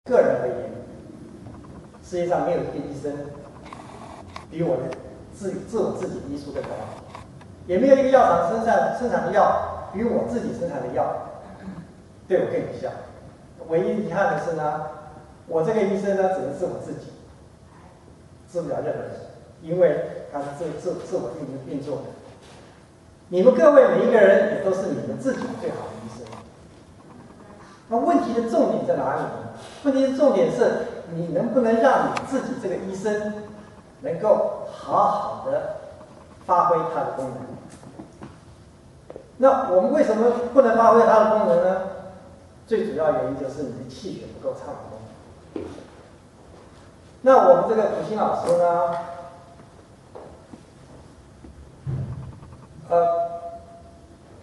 个人而言，世界上没有一个医生比我的自我自己医术更高，也没有一个药厂生产的药比我自己生产的药对我更有效。唯一遗憾的是呢，我这个医生呢，只能治我自己，治不了任何人，因为他是治我自己的病做的。你们各位每一个人也都是你们自己最好的医生。那问题的重点在哪里呢？问题的重点是你能不能让你自己这个医生能够好好的发挥它的功能。那我们为什么不能发挥它的功能呢？最主要原因就是你的气血不够畅通。那我们这个普星老师呢，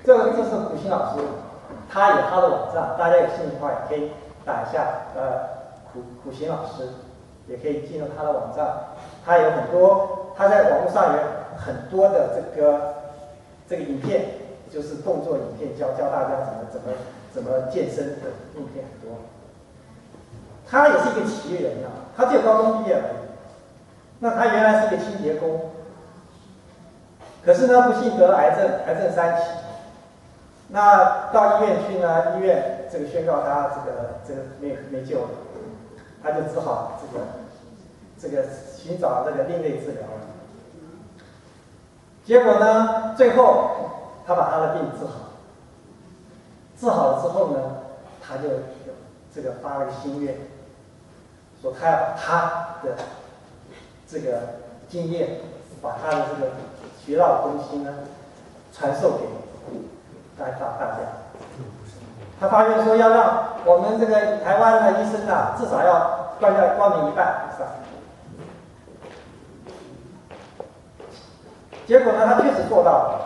这是普星老师，他有他的网站，大家有兴趣的话也可以打一下普星老师，也可以进入他的网站。他有很多，他在网络上有很多的这个影片，就是动作影片，教大家怎么健身的影片很多。他也是一个奇人啊，他只有高中毕业而已。那他原来是一个清洁工，可是呢，不幸得了癌症3期。那到医院去呢，医院这个宣告他这个没救了，他就只好这个寻找这个另类治疗了。结果呢，最后他把他的病治好，治好了之后呢，他就这个发了个心愿，说他要把他的这个经验，把他的这个学到的东西呢，传授给大家。他发愿说要让我们这个台湾的医生啊，至少要光明1半以上。结果呢，他确实做到了。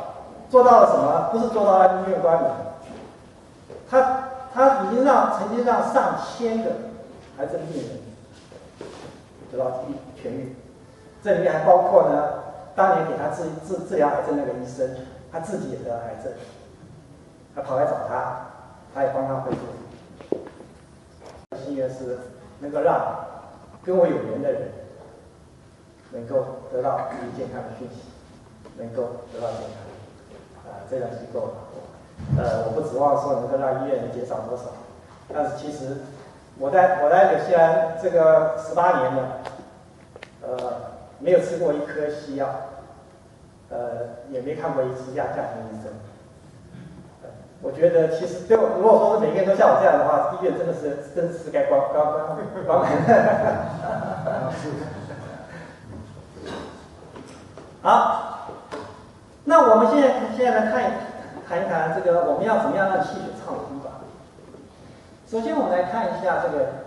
做到了什么？不是做到了医院光明，他已经曾经让上千个癌症病人得到痊愈。这里面还包括呢，当年给他治疗癌症那个医生，他自己也得了癌症，他跑来找他，他也帮他恢复。心愿是能够让跟我有缘的人能够得到健康的讯息，能够得到健康。这样机构，我不指望说能够让医院减少多少，但是其实我在纽西兰这个18年了，没有吃过一颗西药，也没看过一次家庭医生。我觉得其实如果说是每个人都像我这样的话，医院真是该关门。好。那我们现在来谈一谈这个我们要怎么样让气血畅通吧。首先我们来看一下这个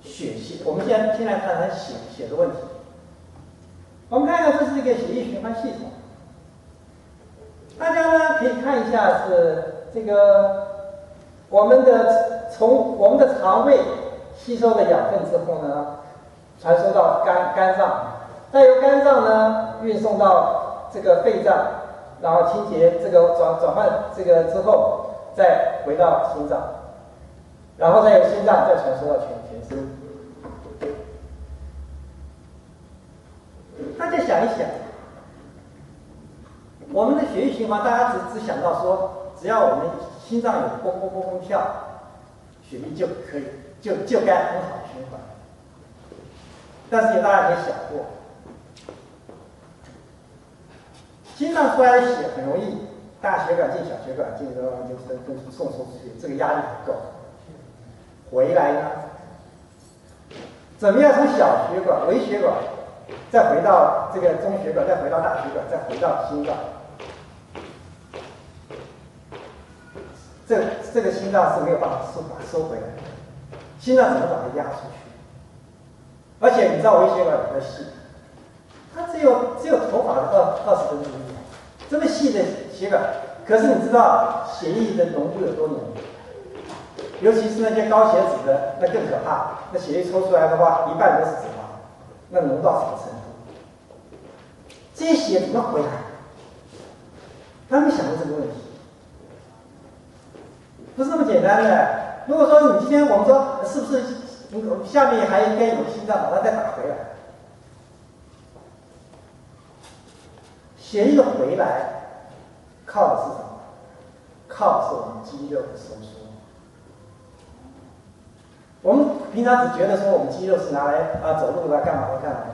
血系，我们先来看谈血的问题。我们看看这是一个血液循环系统，大家呢可以看一下是这个从我们的肠胃吸收了养分之后呢，传输到肝脏，再由肝脏呢运送到这个肺脏，然后清洁这个转换这个之后，再回到心脏，然后再由心脏再传输到全身。大家想一想，我们的血液循环，大家只想到说，只要我们心脏有砰砰砰砰跳，血液就可以就该很好循环。但是大家也想过，心脏出来的血很容易大血管进小血管进，然后就送出去，这个压力很够。回来呢，怎么样从小血管、微血管，再回到这个中血管，再回到大血管，再回到心脏？这个心脏是没有办法收回来的，心脏怎么把它压出去？而且你知道微血管有多细，它只有头发的20%，这么细的血管，可是你知道血液的浓度有多浓？尤其是那些高血脂的，那更可怕。那血液抽出来的话，一半都是脂肪，那浓到什么程度？这些血怎么回来？他没想过这个问题。不是那么简单的。如果说你今天我们说是不是下面还应该有心脏把它再打回来？血液的回来靠的是什么？靠的是我们肌肉的收缩。我们平常只觉得说我们肌肉是拿来走路干嘛的，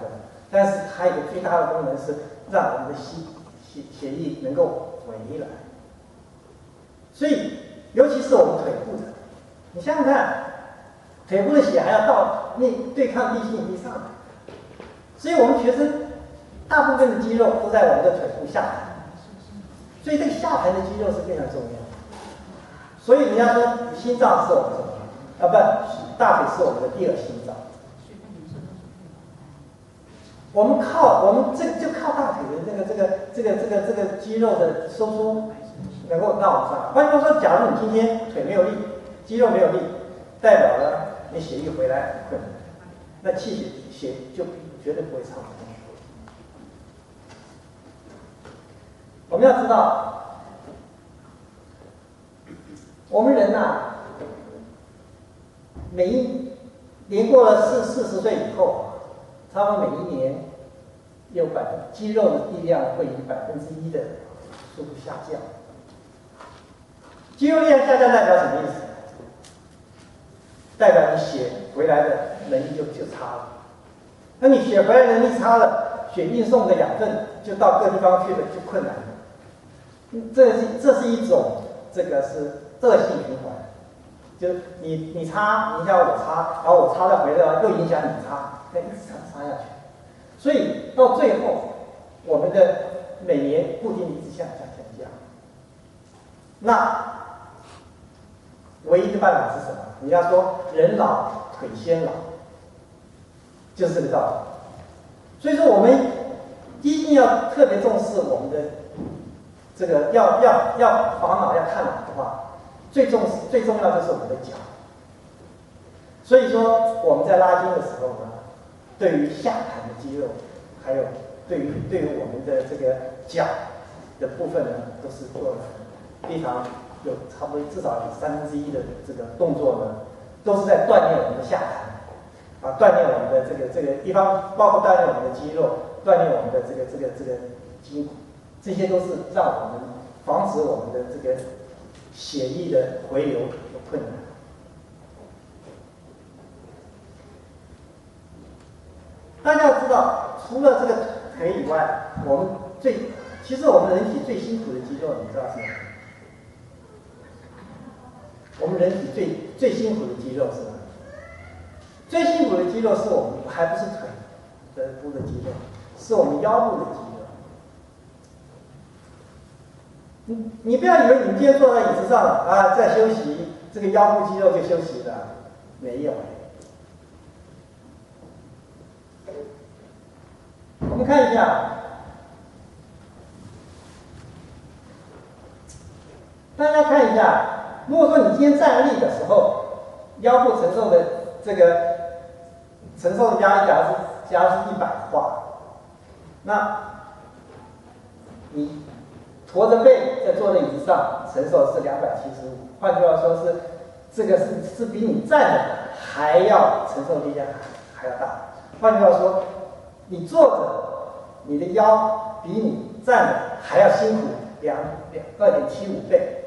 但是它有个最大的功能是让我们的血液能够回来。所以，尤其是我们腿部的，你想想看，腿部的血还要到对抗地心引力上来，所以我们全身大部分的肌肉都在我们的腿部下盘，所以这个下盘的肌肉是非常重要的。所以人家说心脏是我们什么？大腿是我们的第二心脏。我们就靠大腿的这个肌肉的收缩，能够让我们上。换句话说，假如你今天腿没有力，肌肉没有力，代表了你血液回来很困难，那气血就绝对不会畅通。我们要知道，我们人年过了40岁以后，差不多每一年有肌肉的力量会以1%的速度下降。肌肉力量下降代表什么意思？代表你血回来的能力就差了。那你血回来能力差了，血运送的养分就到各地方去了，就困难了。这是一种这个是恶性循环。就是你擦影响我擦，然后我擦再回来又影响你擦，那一直擦下去，所以到最后，我们的每年固定一直向下降。那唯一的办法是什么？你要说人老腿先老，就是这个道理。所以说我们一定要特别重视我们的这个要防老要看老的话。最重要的是我们的脚，所以说我们在拉筋的时候呢，对于下盘的肌肉，还有对于我们的这个脚的部分呢，都是做了非常有差不多至少有1/3的这个动作呢，都是在锻炼我们的下盘，锻炼我们的这个地方，包括锻炼我们的肌肉，锻炼我们的这个筋骨，这些都是让我们防止我们的这个血液的回流有困难。大家要知道，除了这个腿以外，其实我们人体最辛苦的肌肉，你知道是哪？我们人体最辛苦的肌肉是哪？最辛苦的肌肉是我们还不是腿部的肌肉，是我们腰部的肌肉。你不要以为你今天坐在椅子上在休息，这个腰部肌肉就休息了，没有。我们看一下，大家看一下，如果说你今天站立的时候，腰部承受的压力，假如是100的话，那你驼着背在坐在椅子上承受的是275，换句话说是这个是比你站着还要承受力量还要大。换句话说，你坐着，你的腰比你站着还要辛苦2.75倍。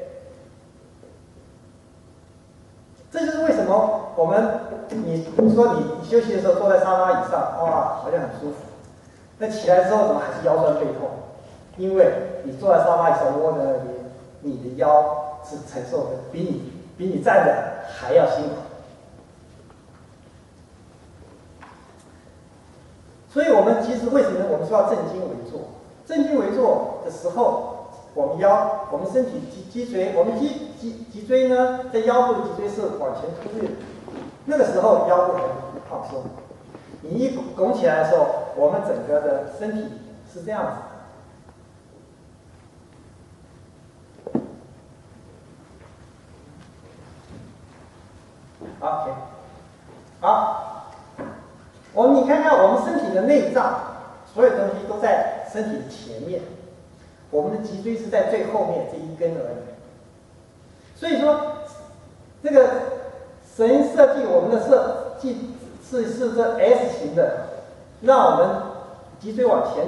这就是为什么你说你休息的时候坐在沙发椅上，哇，好像很舒服，但起来之后怎么还是腰酸背痛？因为你坐在沙发椅上窝在那里，你的腰是承受的比你站着还要辛苦。所以我们其实为什么我们说要正襟危坐？正襟危坐的时候，我们身体脊椎，我们脊椎呢，在腰部的脊椎是往前凸的，那个时候腰部很放松。你一拱起来的时候，我们整个的身体是这样子。OK， 好，你看看我们身体的内脏，所有东西都在身体的前面，我们的脊椎是在最后面这一根而已。所以说，这个神设计我们的设计是这 S 型的，让我们脊椎往前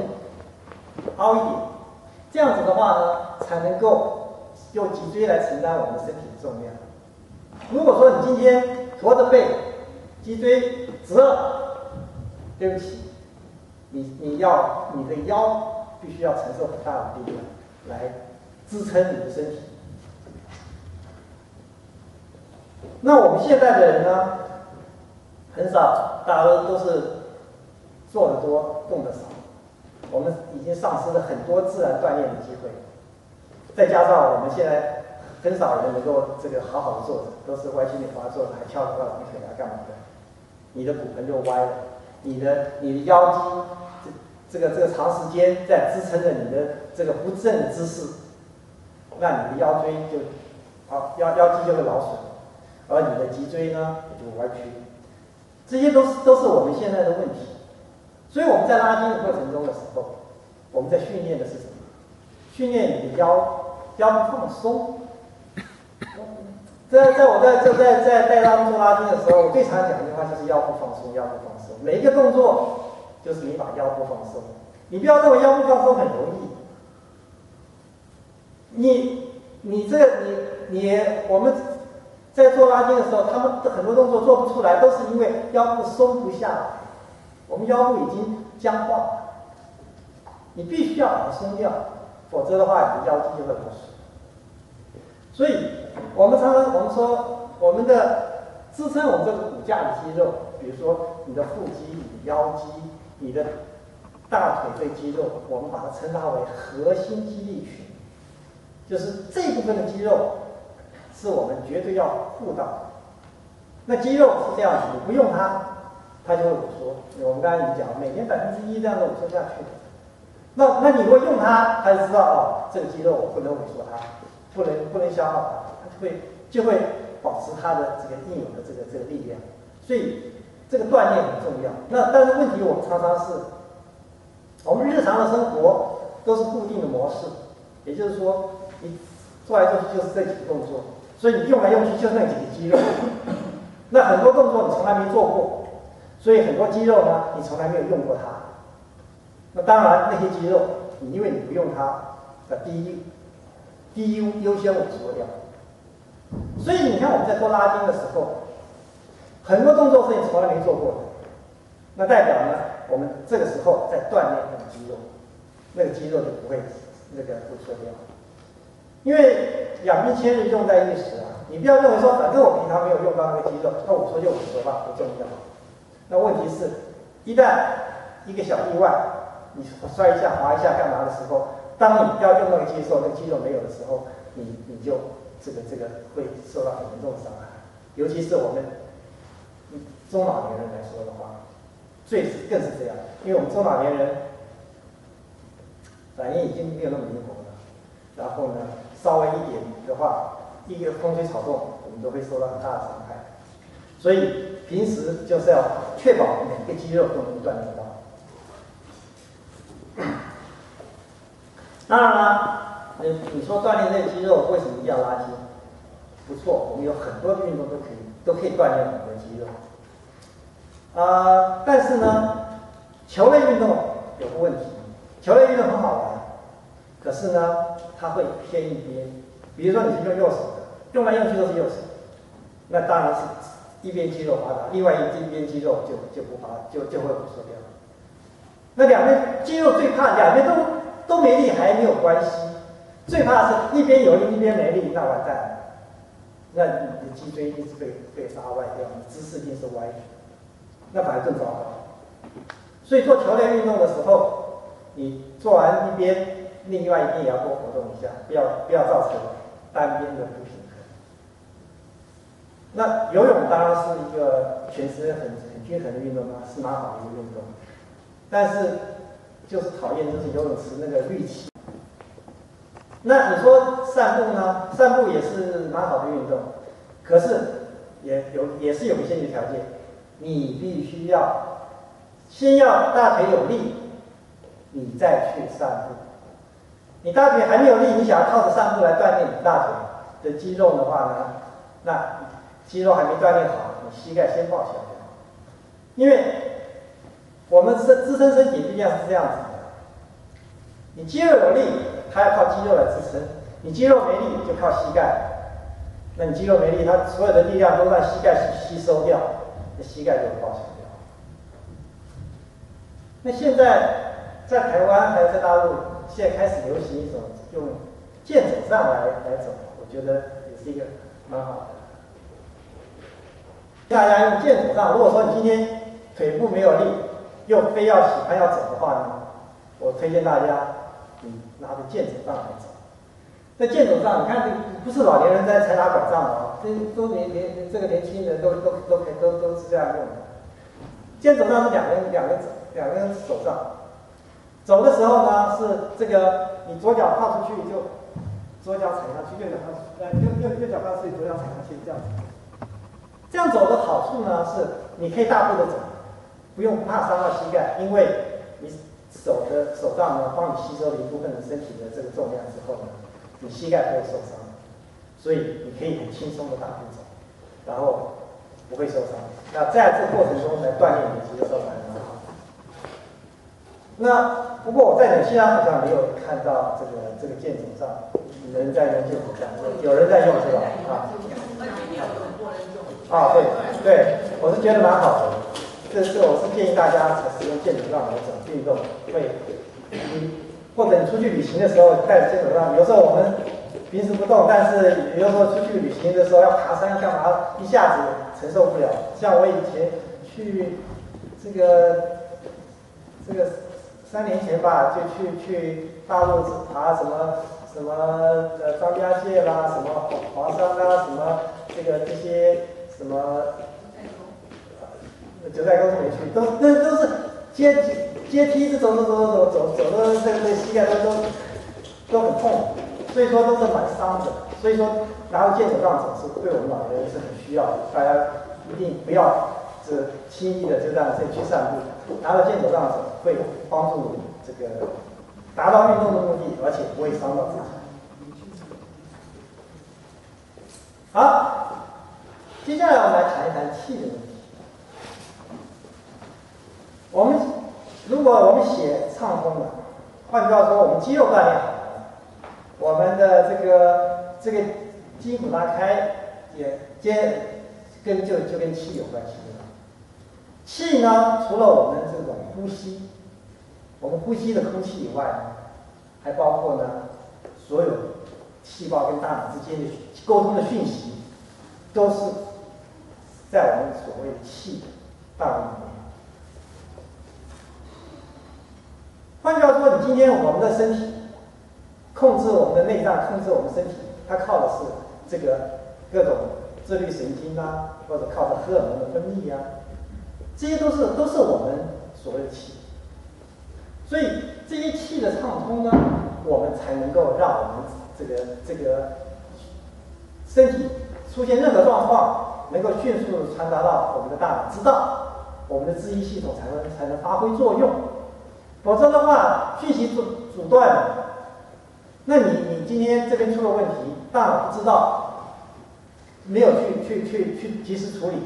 凹一点，这样子的话呢，才能够用脊椎来承担我们身体的重量。如果说你今天驼着背，脊椎直了，对不起，你的腰必须要承受很大的力量来支撑你的身体。那我们现在的人呢，很少，大家都是做得多，动得少。我们已经丧失了很多自然锻炼的机会，再加上我们现在很少人能够这个好好的坐着，都是歪七扭八坐着，还翘个二郎腿啊，干嘛的？你的骨盆就歪了，你的腰肌这个长时间在支撑着你的这个不正的姿势，那你的腰椎就腰肌就会劳损，而你的脊椎呢也就歪曲。这些都是我们现在的问题。所以我们在拉筋的过程中的时候，我们在训练的是什么？训练你的腰不放松。在带他们做拉筋的时候，我最常讲一句话就是腰部放松，腰部放松。每一个动作就是你把腰部放松，你不要认为腰部放松很容易。我们在做拉筋的时候，他们很多动作做不出来，都是因为腰部松不下来。我们腰部已经僵化了，你必须要把它松掉，否则的话，你的腰肌就会劳损。所以，我们说，我们的支撑我们这个骨架的肌肉，比如说你的腹肌、你的腰肌、你的大腿这肌肉，我们把它称它为核心肌力群，就是这部分的肌肉是我们绝对要护到的。那肌肉是这样子，你不用它，它就会萎缩。我们刚才已经讲，每年1%这样的萎缩下去。那你如果用它，它就知道哦，这个肌肉我不能萎缩它。不能消耗它，它就会保持它的这个应有的这个力量，所以这个锻炼很重要。但是问题我们常常是，我们日常的生活都是固定的模式，也就是说，你做来做去就是这几个动作，所以你用来用去就那几个肌肉。那很多动作你从来没做过，所以很多肌肉呢你从来没有用过它。那当然那些肌肉，因为你不用它，第一优先萎缩掉，所以你看我们在做拉筋的时候，很多动作是你从来没做过的，那代表呢，我们这个时候在锻炼那个肌肉，那个肌肉就不会萎缩掉。因为养兵千日，用在一时啊，你不要认为说，反正我平常没有用到那个肌肉，那萎缩就萎缩吧，不重要。那问题是，一旦一个小意外，你摔一下、滑一下、干嘛的时候，当你要用那个肌肉，那个肌肉没有的时候，你就这个会受到很严重的伤害。尤其是我们中老年人来说的话，更是这样，因为我们中老年人反应已经没有那么灵活了，然后呢，稍微一点的话，一个风吹草动，我们都会受到很大的伤害。所以平时就是要确保每个肌肉都能锻炼到。当然了，你说锻炼这个肌肉为什么一定要拉筋？不错，我们有很多的运动都可以锻炼很多肌肉。但是呢，球类运动有个问题，球类运动很好玩，可是呢，它会偏一边。比如说你是用右手的，用来用去都是右手，那当然是一边肌肉发达，另外一边肌肉就会萎缩掉。那两边肌肉最怕两边都没力还没有关系，最怕是一边有力一边没力，那完蛋了。那你的脊椎一定是被拉歪掉，你姿势一定是歪的，那反而更糟糕。所以做球类运动的时候，你做完一边，另外一边也要多活动一下，不要造成单边的不平衡。那游泳当然是一个全身很均衡的运动嘛，是蛮好的一个运动，但是就是讨厌就是游泳池那个氯气。那你说散步呢？散步也是蛮好的运动，可是也是有一些条件，你必须要先要大腿有力，你再去散步。你大腿还没有力，你想要靠着散步来锻炼你大腿的肌肉的话呢，那肌肉还没锻炼好，你膝盖先报销掉。因为我们支撑身体毕竟是这样子的，你肌肉有力，它要靠肌肉来支撑；你肌肉没力，就靠膝盖。那你肌肉没力，它所有的力量都让膝盖吸收掉，那膝盖就报销掉。那现在在台湾还有在大陆，现在开始流行一种用健走杖来走，我觉得也是一个蛮好的。大家用健走杖，如果说你今天腿部没有力，又非要喜欢要走的话呢，我推荐大家你拿着健走杖来走。那健走杖，你看这不是老年人才拿拐杖哦，这都这个年轻人都是这样用的。健走杖是两根手杖，走的时候呢是这个你左脚踏出去就左脚踩下去，右脚踏出去，左脚踩下去，这样子。这样走的好处呢是你可以大步的走，不怕伤到膝盖，因为你手杖呢帮你吸收了一部分的身体的这个重量之后呢，你膝盖不会受伤，所以你可以很轻松的大步走，然后不会受伤。那在这个过程中来锻炼你的肌肉受伤很好。那不过我在纽西兰好像没有看到这个健走杖，有人在用健走杖，有人在用是吧？对，我是觉得蛮好的。这我是建议大家使用健走杖来走运动，会或者你出去旅行的时候带着健走杖，有时候我们平时不动，但是有时候出去旅行的时候要爬山干嘛，一下子承受不了。像我以前去这个3年前吧，就去大陆爬什么张家界啦，什么华山啦，什么这些什么九寨沟没去，都是阶梯走的这个膝盖都很痛，所以说都是蛮伤的。所以说拿着健走杖走是对我们老年人是很需要的，大家一定不要轻易的就让自己去散步，拿着健走杖走会帮助你这个达到运动的目的，而且不会伤到自己。好，接下来我们来谈一谈气的问题。如果我们血畅通了，换句话说，我们肌肉锻炼好了，我们的这个筋骨拉开，也就跟气有关系了。气呢，除了我们这种呼吸，我们呼吸的空气以外呢，还包括呢所有细胞跟大脑之间的沟通的讯息，都是在我们所谓的气大脑里面。换句话说，你今天我们的身体控制我们的内脏，控制我们身体，它靠的是这个各种自律神经啊，或者靠着荷尔蒙的分泌啊，这些都是我们所谓的气。所以这些气的畅通呢，我们才能够让我们这个身体出现任何状况，能够迅速的传达到我们的大脑，知道我们的知觉系统才能发挥作用。否则的话，讯息阻断了，那你今天这边出了问题，大脑不知道，没有去及时处理，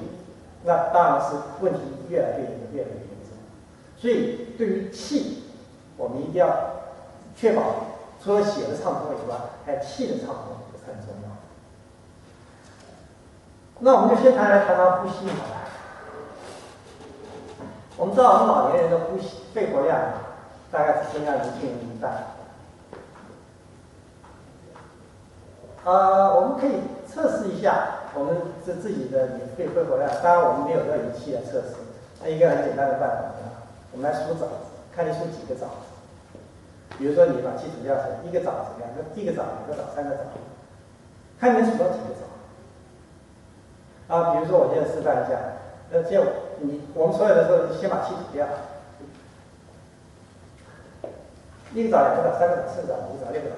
那当然是问题越来越严重。所以对于气，我们一定要确保除了血的畅通以外，还有气的畅通也是很重要的。那我们就先来谈谈呼吸好了。我们知道我们老年人的呼吸肺活量大概是增加年轻人一半。我们可以测试一下我们自己的肺活量，当然我们没有这个仪器来测试。那一个很简单的办法呢，我们来数枣子，看你数几个枣子。比如说你把气数掉成一个枣子、一个枣、2个枣、3个枣，看你能数到几个枣。比如说我现在示范一下，我们所有的时候先把气数掉。1个早、2个早、3个早、4个早、5个早、6个早、7个早、8个早、9个早、10个早、11个早、12个早、13个早、14个早、15个早、16个早、17个早、18个早、19个早、20个早、21个早、22个早、23个早、24个早、25个早、16个早、17个早、18个早、19个早、30个早、31个早、32个早、33个早、34个早、35个早、36个早、37个早、38个早、39个早、40个早、41个早、42个早、43个早、44个早、45个早、46个早、47个早、48个早、49个早、50个早、51个早、52个早、53个早、54个早、55个早、56个早、57个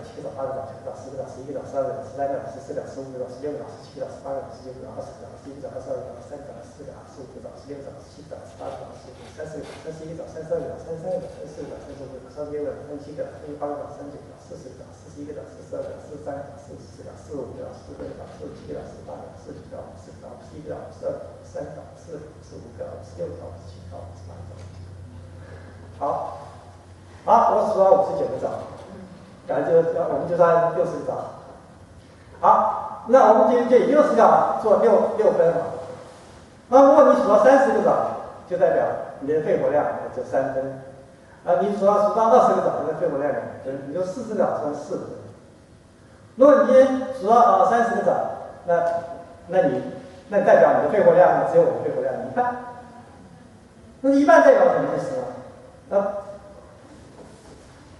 早、58个早。好，好，我数到59个早，然后我们就算60个早。好，那我们就以60个早做6分嘛。那如果你数到30个早，就代表你的肺活量就3分。你数到20个早，你的肺活量2分，你就40个早算4分。如果你今天数到30个早，那代表你的肺活量只有我的肺活量的1半。那1半代表什么意思呢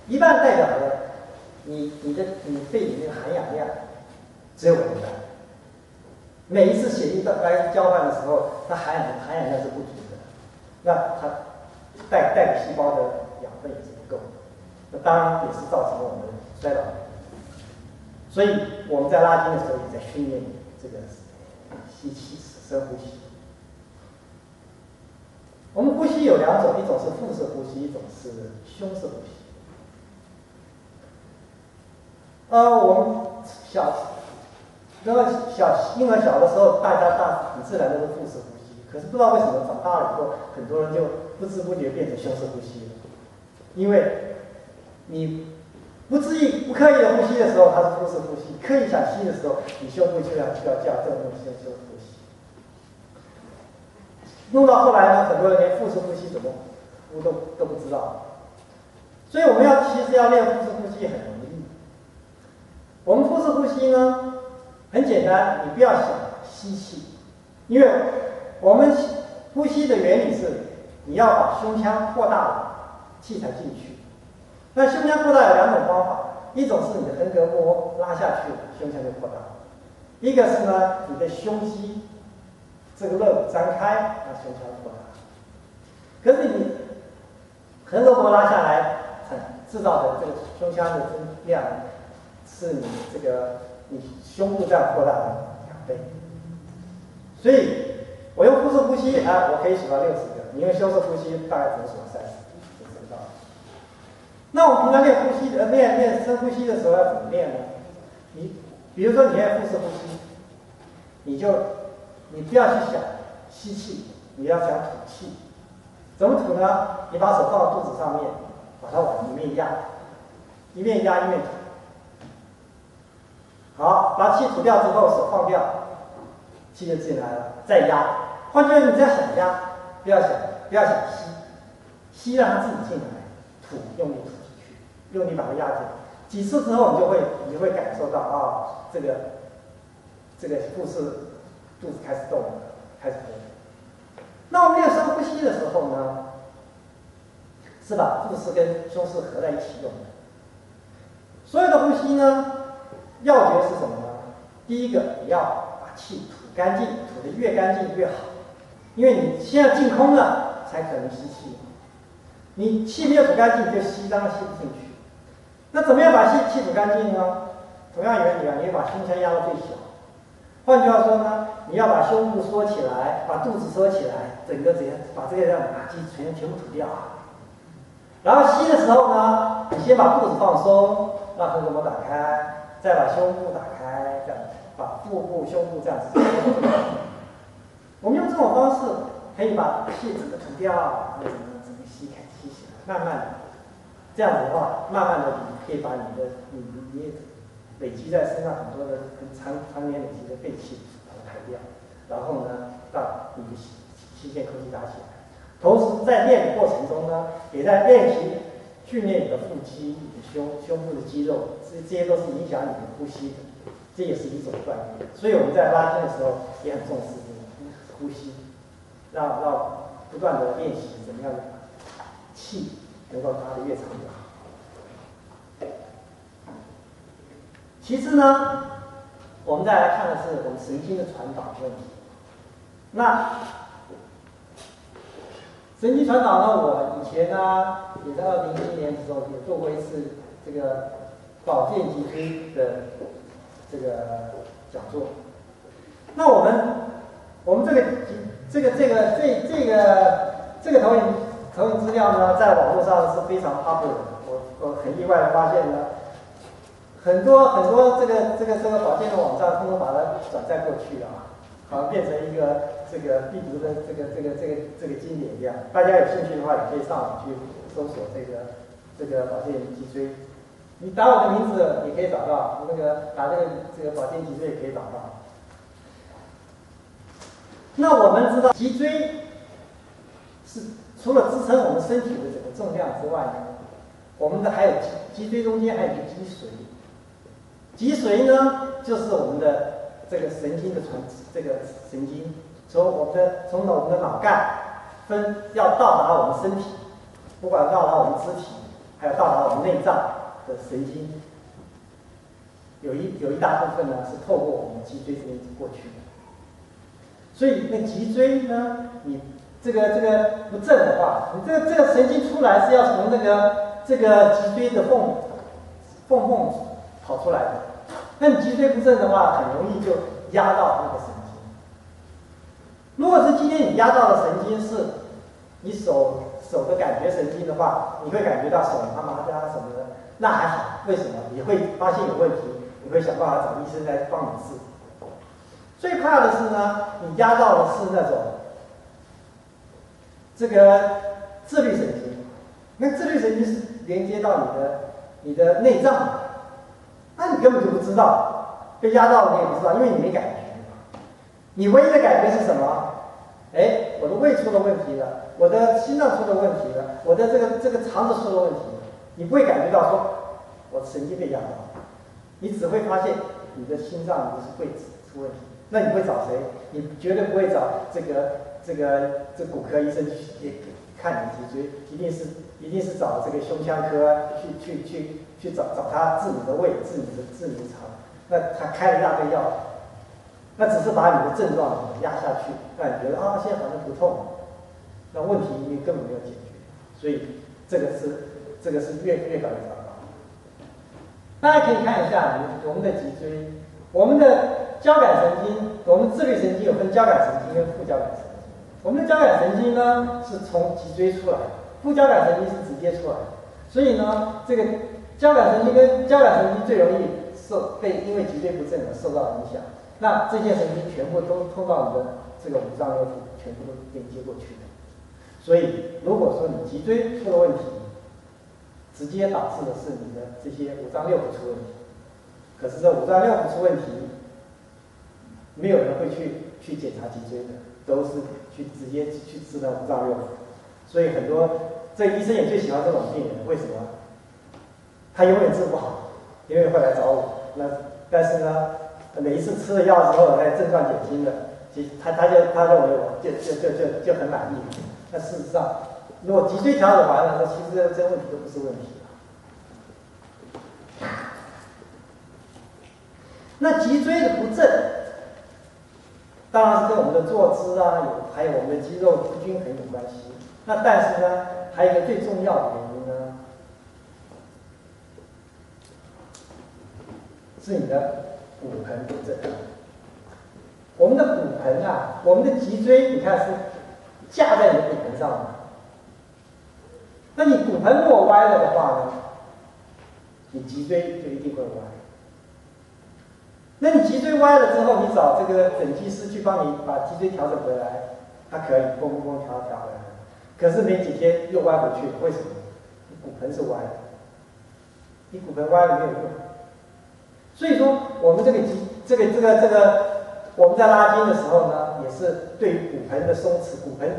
？1半代表的你肺里面的含氧量只有我的1半。每一次血液来交换的时候，它含氧量是不足的，那它带给细胞的养分也是不够的，那当然也是造成我们衰老。所以我们在拉筋的时候也在训练这个吸气、深呼吸。我们呼吸有2种，一种是腹式呼吸，一种是胸式呼吸。我们婴儿小的时候，大家很自然都是腹式呼吸，可是不知道为什么长大了以后，很多人就不知不觉变成胸式呼吸了。因为你不刻意的呼吸的时候，它是腹式呼吸；刻意想吸的时候，你胸部就要叫正呼吸、胸式呼吸。弄到后来呢，很多人连腹式呼吸怎么呼都不知道。所以我们其实要练腹式呼吸很容易。我们腹式呼吸呢，很简单，你不要想吸气，因为我们呼吸的原理是你要把胸腔扩大了，气才进去。那胸腔扩大有2种方法，一种是你的横膈膜拉下去，胸腔就扩大；一个是呢，你的胸肌这个肋骨张开，让胸腔扩大。可是你横膈膜拉下来，制造的这个胸腔的增量，是你胸部这样扩大的2倍。所以我用腹式呼吸我可以数到60个，你用胸式呼吸大概只能数到30个，就知道了。那我们平常练深呼吸的时候要怎么练呢？比如说你练腹式呼吸，你不要去想吸气，你要想吐气。怎么吐呢？你把手放到肚子上面，把它往里面压，一面压一面吐。好，把气吐掉之后，手放掉，气就进来了，再压。换句话说，你只要想压，不要想吸，吸让它自己进来，吐用力吐出去，用力把它压进来。几次之后，你就会感受到这个腹式肚子开始动了，开始动。那我们练深呼吸的时候呢，是把腹式跟胸式合在一起用的。所有的呼吸呢，要诀是什么呢？第一个，你要把气吐干净，吐得越干净越好，因为你先要净空了，才可能吸气。你气没有吐干净，就当然吸不进去。那怎么样把气吐干净呢？同样原理你要把胸腔压到最小。换句话说呢，你要把胸部缩起来，把肚子缩起来，整个把这个让垃圾全部吐掉。然后吸的时候呢，你先把肚子放松，让横膈膜打开，再把胸部打开，这样把腹部、胸部这样子。我们用这种方式可以把气整个吐掉，然后整个吸起来，慢慢的，这样子的话，慢慢的你可以把你累积在身上很多的常年累积的废气把它排掉，然后呢，让你的气线空气打起来。同时在练的过程中呢，也在练习训练你的腹肌、你的胸部的肌肉，这些都是影响你的呼吸的，这也是一种锻炼。所以我们在拉筋的时候也很重视呼吸，让不断的练习怎么样气能够拉得越长越好。其次呢，我们再来看的是我们神经的传导问题。那神经传导呢，我以前呢也在2011年的时候也做过一次这个保健脊椎的这个讲座。那我们这个投影资料呢，在网络上是非常 popular 的。我很意外的发现呢，很多这个保健的网站，通通把它转载过去了啊，好像变成一个这个必读的这个经典一样。大家有兴趣的话，也可以上网去搜索这个保健脊椎。你打我的名字也可以找到，那个打这个保健脊椎也可以找到。那我们知道，脊椎是除了支撑我们身体的整个重量之外呢，我们的还有脊椎中间还有一个脊髓。脊髓呢，就是我们的这个神经的这个神经，从我们的脑干要到达我们身体，不管到达我们肢体，还有到达我们内脏的神经，有一大部分呢是透过我们脊椎这边过去的。所以那脊椎呢，你这个不正的话，你这个神经出来是要从这个脊椎的缝跑出来的。那你脊椎不正的话，很容易就压到那个神经。如果是今天你压到的神经是你手的感觉神经的话，你会感觉到手麻麻的什么的，那还好。为什么？你会发现有问题，你会想办法找医生来帮你治。最怕的是呢，你压到的是那种这个自律神经。那自律神经是连接到你的内脏的，那你根本就不知道，被压到了你也不知道，因为你没感觉。你唯一的感觉是什么？哎，我的胃出了问题了，我的心脏出了问题了，我的这个肠子出了问题了。你不会感觉到说我的神经被压到，你只会发现你的心脏、你的位置出问题。那你会找谁？你绝对不会找这骨科医生去看你脊椎，一定是找这个胸腔科去找他治你的胃，治你的肠。那他开了一大堆药，那只是把你的症状压下去，让你觉得现在好像不痛，那问题你根本没有解决。所以这个是越搞越糟糕。大家可以看一下我们的脊椎，我们的交感神经，我们自律神经有分交感神经跟副交感神经。我们的交感神经呢是从脊椎出来的，副交感神经是直接出来的。所以呢，这个交感神经跟交感神经最容易因为脊椎不正而受到影响。那这些神经全部都通到你的这个五脏六腑，全部都连接过去的。所以，如果说你脊椎出了问题，直接导致的是你的这些五脏六腑出问题。可是这五脏六腑出问题，没有人会去检查脊椎的，都是直接去治疗五脏六腑。所以很多这医生也最喜欢这种病人，为什么？他永远治不好，永远会来找我。但是呢，每一次吃了药之后，症状减轻了，他认为我就很满意。那事实上，如果脊椎调整完了，那其实这问题都不是问题。那脊椎的不正，当然是跟我们的坐姿还有我们的肌肉不均衡有关系。那但是呢，还有一个最重要的原因呢，是你的骨盆不正。我们的骨盆我们的脊椎，你看是架在你的骨盆上的。那你骨盆如果歪了的话呢，你脊椎就一定会歪。那你脊椎歪了之后，你找这个整脊师去帮你把脊椎调整回来，他可以嘣调回来。可是没几天又歪回去了，为什么？你骨盆是歪的，你骨盆歪了没有用。所以说，我们我们在拉筋的时候呢，也是对于骨盆的松弛、骨盆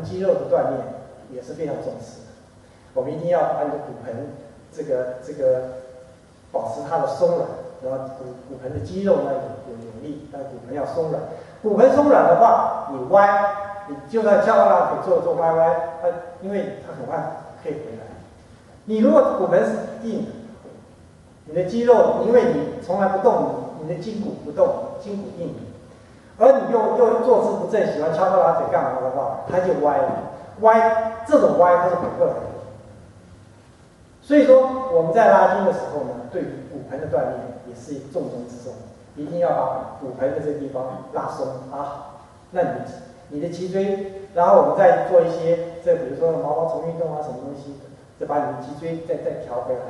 肌肉的锻炼也是非常重视的。我们一定要把你的骨盆这个保持它的松软，然后骨盆的肌肉呢有力，但骨盆要松软。骨盆松软的话，你歪，你就算翘二郎腿做歪，因为它很快可以回来。你如果骨盆是硬的，你的肌肉因为你从来不动，你的筋骨不动，筋骨硬，而你又坐姿不正，喜欢翘二郎腿干嘛的话，它就歪了。这种歪它是回不来的。所以说我们在拉筋的时候呢，对于骨盆的锻炼也是重中之重，一定要把骨盆的这个地方拉松啊。那你的脊椎，然后我们再做一些比如说毛毛虫运动啊，什么东西，再把你的脊椎再调回来。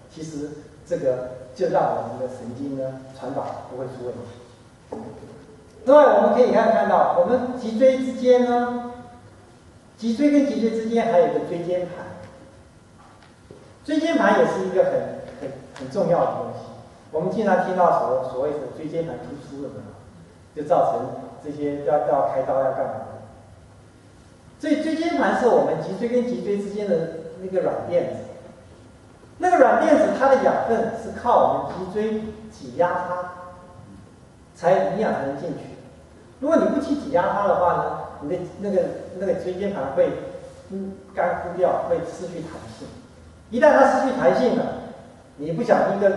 其实这个就让我们的神经呢传导不会出问题。另外我们可以看到，我们脊椎之间呢，脊椎跟脊椎之间还有一个椎间盘。椎间盘也是一个很重要的东西。我们经常听到所谓的椎间盘突出的，就造成这些要开刀要干嘛的。所以椎间盘是我们脊椎跟脊椎之间的那个软垫子。那个软垫子它的养分是靠我们脊椎挤压它，营养才能进去。如果你不去挤压它的话呢，你的那个椎间盘会干枯掉，会失去弹性。一旦它失去弹性了，你不小心一个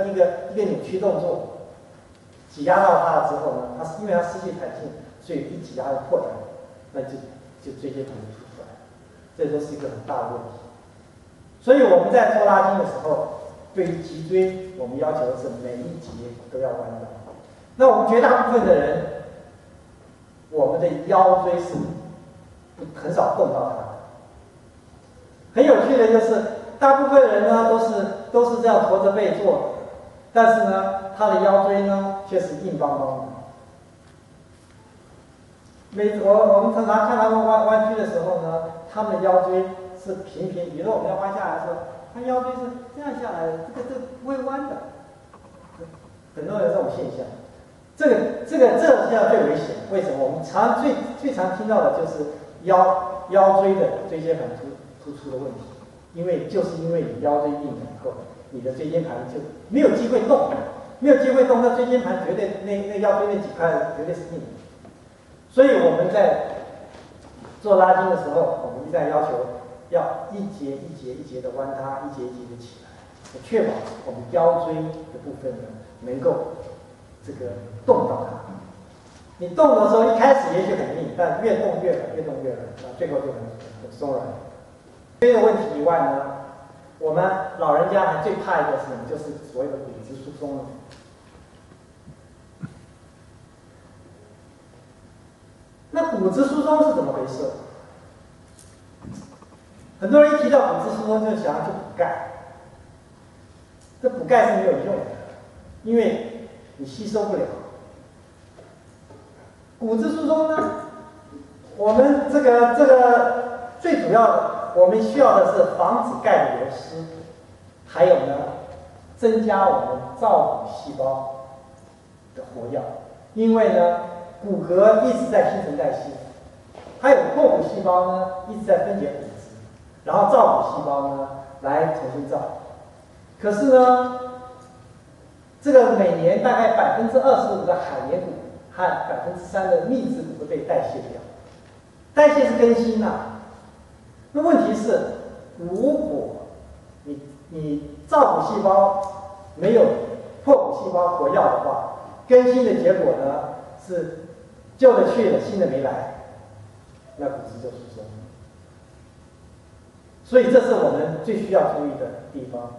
扭曲动作，挤压到它了之后呢，因为它失去弹性，所以一挤压就破掉了，那就椎间盘就凸出来了，这都是一个很大的问题。所以我们在做拉筋的时候，对于脊椎，我们要求的是每一节都要弯的。那我们绝大部分的人，我们的腰椎是很少动到它的。很有趣的就是，大部分人呢都是这样驼着背做的，但是呢，他的腰椎呢却是硬邦邦的。我们常常看他们弯曲的时候呢，他们的腰椎是平，比如说我们要弯下来的时候，他腰椎是这样下来的，这个不会弯的。很多人这种现象，这个现象最危险。为什么？我们最常听到的就是腰椎的椎间盘突出的问题，因为你腰椎硬了以后，你的椎间盘就没有机会动，那椎间盘绝对那腰椎那几块绝对是硬的。所以我们在做拉筋的时候，我们一再要求要一节一节的弯它，一节一节的起来，确保我们腰椎的部分呢能够这个动到它。你动的时候一开始也许很硬，但越动越软，最后就很松软。这个问题以外呢，我们老人家还最怕一个什么，就是所谓的骨质疏松了。那骨质疏松是怎么回事？很多人一提到骨质疏松就想要去补钙，这补钙是没有用的，因为你吸收不了。骨质疏松呢，我们这个最主要的，我们需要的是防止钙的流失，还有呢，增加我们造骨细胞的活跃，因为呢，骨骼一直在新陈代谢，还有破骨细胞呢一直在分解骨质，然后造骨细胞呢来重新造。可是呢，这个每年大概25%的海绵骨和3%的密质骨会被代谢掉。代谢是更新啊。那问题是，如果你造骨细胞没有破骨细胞活跃的话，更新的结果呢是旧的去了，新的没来，那骨质就疏松了。所以这是我们最需要注意的地方。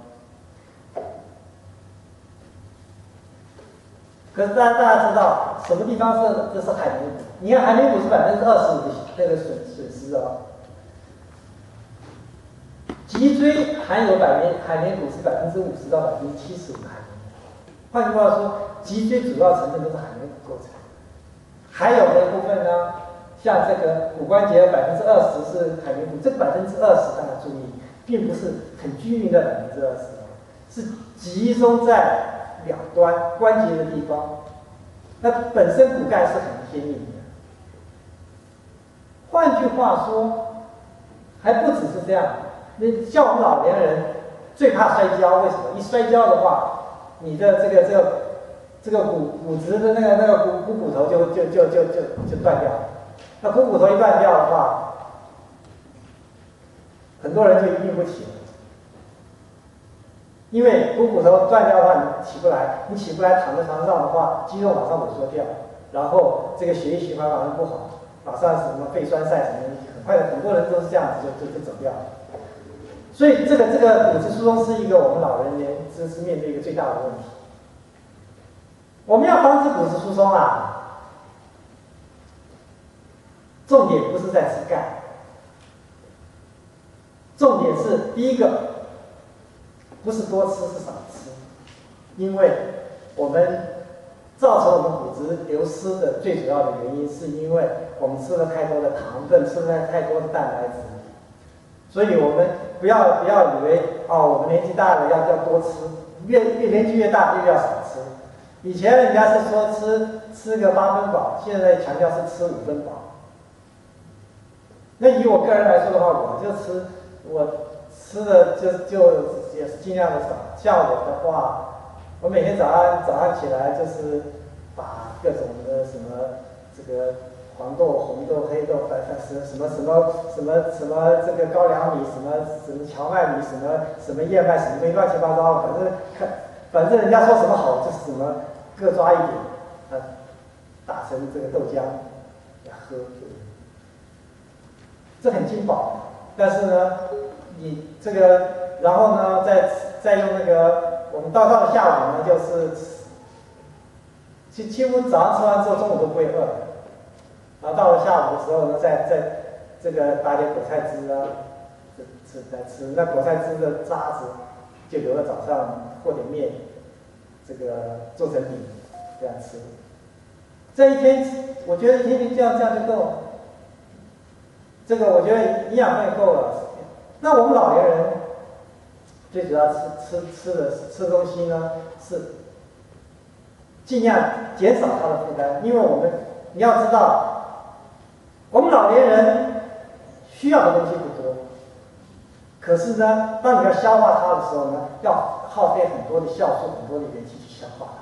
可是大家知道什么地方这是海绵骨？你看海绵骨是25%的那个损失哦。脊椎含有海绵骨是50%到70%的海绵。换句话说，脊椎主要成分都是海绵骨构成。还有的部分呢，像这个骨关节20%是海绵骨，这20%大家注意，并不是很均匀的20%哦，是集中在两端关节的地方。那本身骨钙是很坚硬的。换句话说，还不只是这样。那像我们老年人最怕摔跤，为什么？一摔跤的话，你的这个骨质的那个骨头就断掉了。那骨头一断掉的话，很多人就硬不起了。因为骨头断掉的话，你起不来，躺在床上的话，肌肉马上萎缩掉，然后这个血液循环马上不好，马上什么肺栓塞什么，很多人都是这样子就走掉了。所以这个骨质疏松是一个我们老人年是面对一个最大的问题。我们要防止骨质疏松啊，重点不是在吃钙，重点是第一个，不是多吃是少吃，因为我们造成我们骨质流失的最主要的原因，是因为我们吃了太多的糖分，吃了太多的蛋白质。所以我们不要以为我们年纪大了要多吃，越年纪越大越要少吃。以前人家是说吃个8分饱，现在强调是吃5分饱。那以我个人来说的话，我吃的就也是尽量的少。像我的话，我每天早上起来就是把各种的什么这个黄豆、红豆、黑豆、什么这个高粱米，什么荞麦米，什么燕麦，什么东西乱七八糟，反正人家说什么好就是什么，各抓一点，打成这个豆浆来喝，这很劲饱。但是呢，你这个，然后呢，再用那个，我们到了下午呢，就是几乎早上吃完之后，中午都不会饿了。然后到了下午的时候呢，再这个打点果菜汁啊，再吃。那果菜汁的渣子就留到早上和点面，这个做成饼这样吃。这一天，我觉得一天这样就够了。这个我觉得营养分够了。那我们老年人最主要吃东西呢，是尽量减少它的负担，因为你要知道。我们老年人需要的东西不多，可是呢，当你要消化它的时候呢，要耗费很多的酵素、很多的元气去消化它。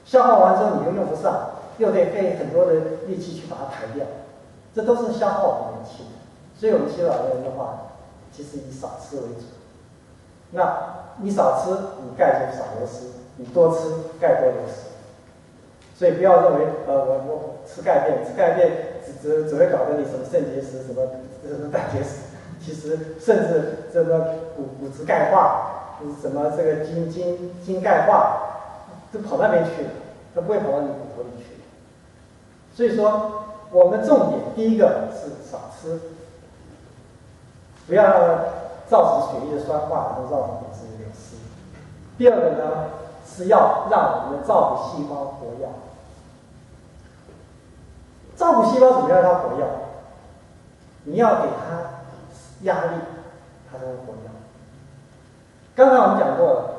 消化完之后你又用不上，又得费很多的力气去把它排掉，这都是消耗我们元气的。所以我们其实老年人的话，其实以少吃为主。那你少吃，你钙就少流失；你多吃，钙多流失。所以不要认为我吃钙片只会搞得你什么肾结石、什么胆结石，其实甚至这个骨质钙化，什么这个筋钙化，都跑那边去了，它不会跑到你骨头里去。所以说，我们重点第一个是少吃，不要让它造成血液的酸化，然后造成骨质流失。第二个呢，是要让我们的造骨细胞活跃。造骨细胞怎么样让它活跃？你要给它压力，它才会活跃。刚才我们讲过了，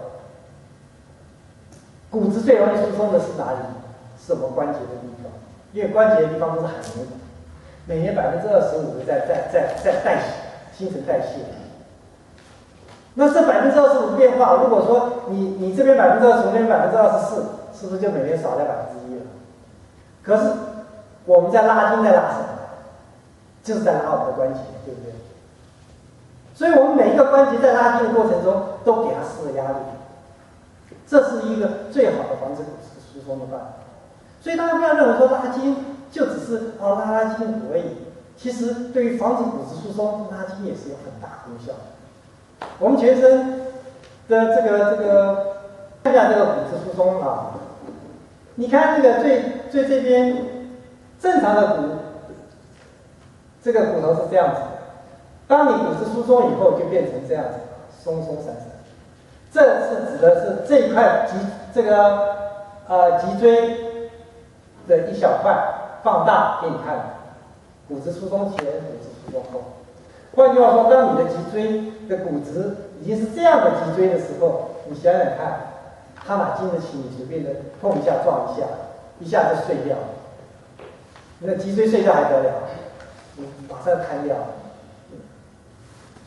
骨质最容易疏松的是哪里？是我们关节的地方，因为关节的地方都是海绵骨，每年25%的在代谢，新陈代谢。那这25%变化，如果说你这边25%，那边24%，是不是就每年少掉1%了？可是我们在拉筋，在拉什么？就是在拉我们的关节，对不对？所以我们每一个关节在拉筋的过程中，都给它施了压力，这是一个最好的防止骨质疏松的办法。所以大家不要认为说拉筋就只是拉筋而已，其实对于防止骨质疏松，拉筋也是有很大功效的。我们全身的这个看一下这个骨质疏松啊，你看这个最这边正常的这个骨头是这样子的，当你骨质疏松以后，就变成这样子，松松散散。这是指的是这一块脊椎的一小块放大给你看，骨质疏松前，骨质疏松后。换句话说，当你的脊椎的骨质已经是这样的脊椎的时候，你想想看，它哪经得起你随便的碰一下撞一下，一下就碎掉了。那脊椎碎掉还得了？马上瘫掉。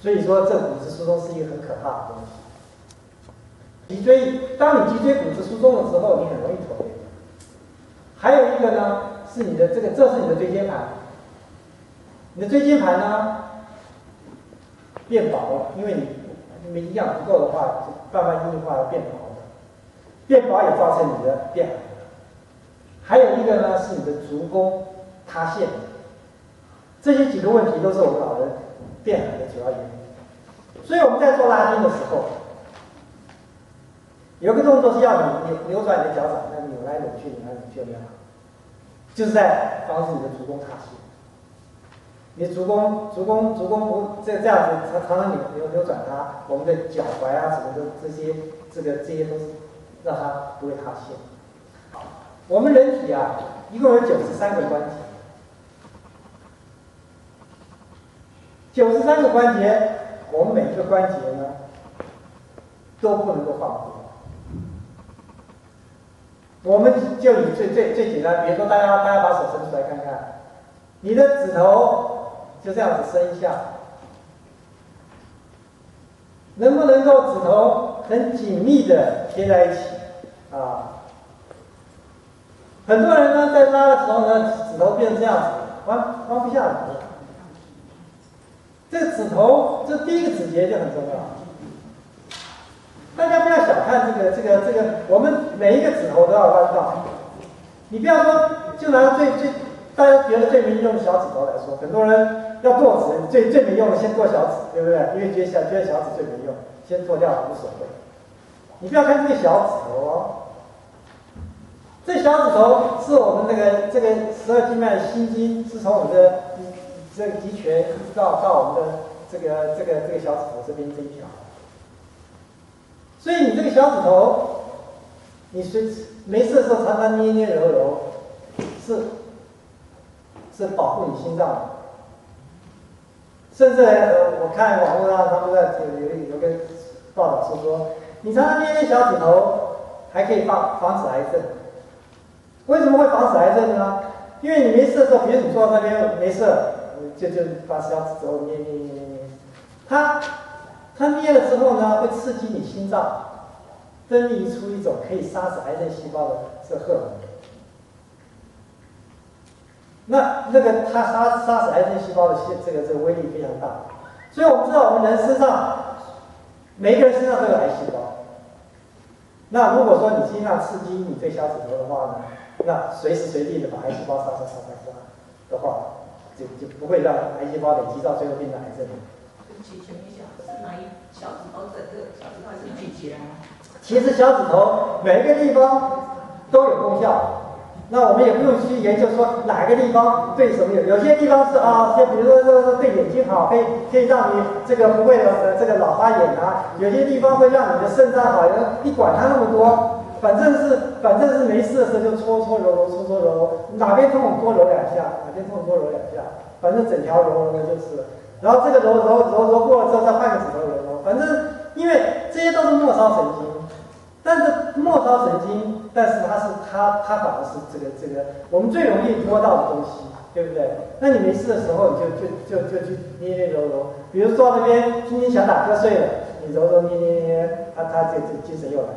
所以说，这骨质疏松是一个很可怕的东西。当你脊椎骨质疏松的时候，你很容易驼背。还有一个呢，是你的这是你的椎间盘。你的椎间盘呢变薄了，因为你营养不够的话，慢慢硬化变薄了。变薄也造成你的变矮。还有一个呢，是你的足弓塌陷。这些几个问题都是我们老人变矮的主要原因。所以我们在做拉筋的时候，有个动作是要你扭转你的脚掌，那扭来扭去，扭来扭去，有没有？就是在防止你的足弓塌陷。你足弓不这样子常常扭转它，我们的脚踝啊什么的这些都是让它不会塌陷。我们人体啊，一共有93个关节，93个关节，我们每一个关节呢都不能够放过。我们就以最简单，比如说大家把手伸出来看看，你的指头就这样子伸一下，能不能够指头很紧密的贴在一起啊？很多人呢在拉的时候呢，指头变成这样子，弯不下来。这个指头，这第一个指节就很重要。大家不要小看这个，我们每一个指头都要弯到。你不要说，就拿大家觉得最没用的小指头来说，很多人要剁指，最没用的先剁小指，对不对？因为觉得小指最没用，先剁掉无所谓。你不要看这个小指头哦，这小指头是我们这个12经脉心经，是从我们的这个极拳一直到我们的这个小指头这边这一条。所以你这个小指头，你没事的时候常常捏捏揉揉，是保护你心脏的。甚至我看网络上他们有个报道是说，你常常捏捏小指头，还可以防止癌症。为什么会防止癌症呢？因为你没事的时候，比如你坐在那边没事，就把小指头捏，它捏了之后呢，会刺激你心脏分泌出一种可以杀死癌症细胞的这荷尔蒙。那个它杀死癌症细胞的这个威力非常大。所以我们知道我们人身上每一个人身上都有癌细胞。那如果说你经常刺激你这小指头的话呢，那随时随地的把癌细胞杀的话，就不会让癌细胞累积到最后变成癌症。前面讲是拿一小指头整个小指头是举起来。其实小指头每一个地方都有功效。那我们也不用去研究说哪个地方对什么有些地方是像比如说对眼睛好，可以让你这个不会这个老花眼啊。有些地方会让你的肾脏好，你管它那么多，反正是没事的时候就搓揉，哪边痛多揉两下，反正整条揉的就是。然后这个揉过了之后，再换个指头揉，反正因为这些都是末梢神经。但是末梢神经，它反而是这个我们最容易摸到的东西，对不对？那你没事的时候，你就去捏捏揉，比如坐那边今天想打瞌睡了，你揉捏，他这精神又来了。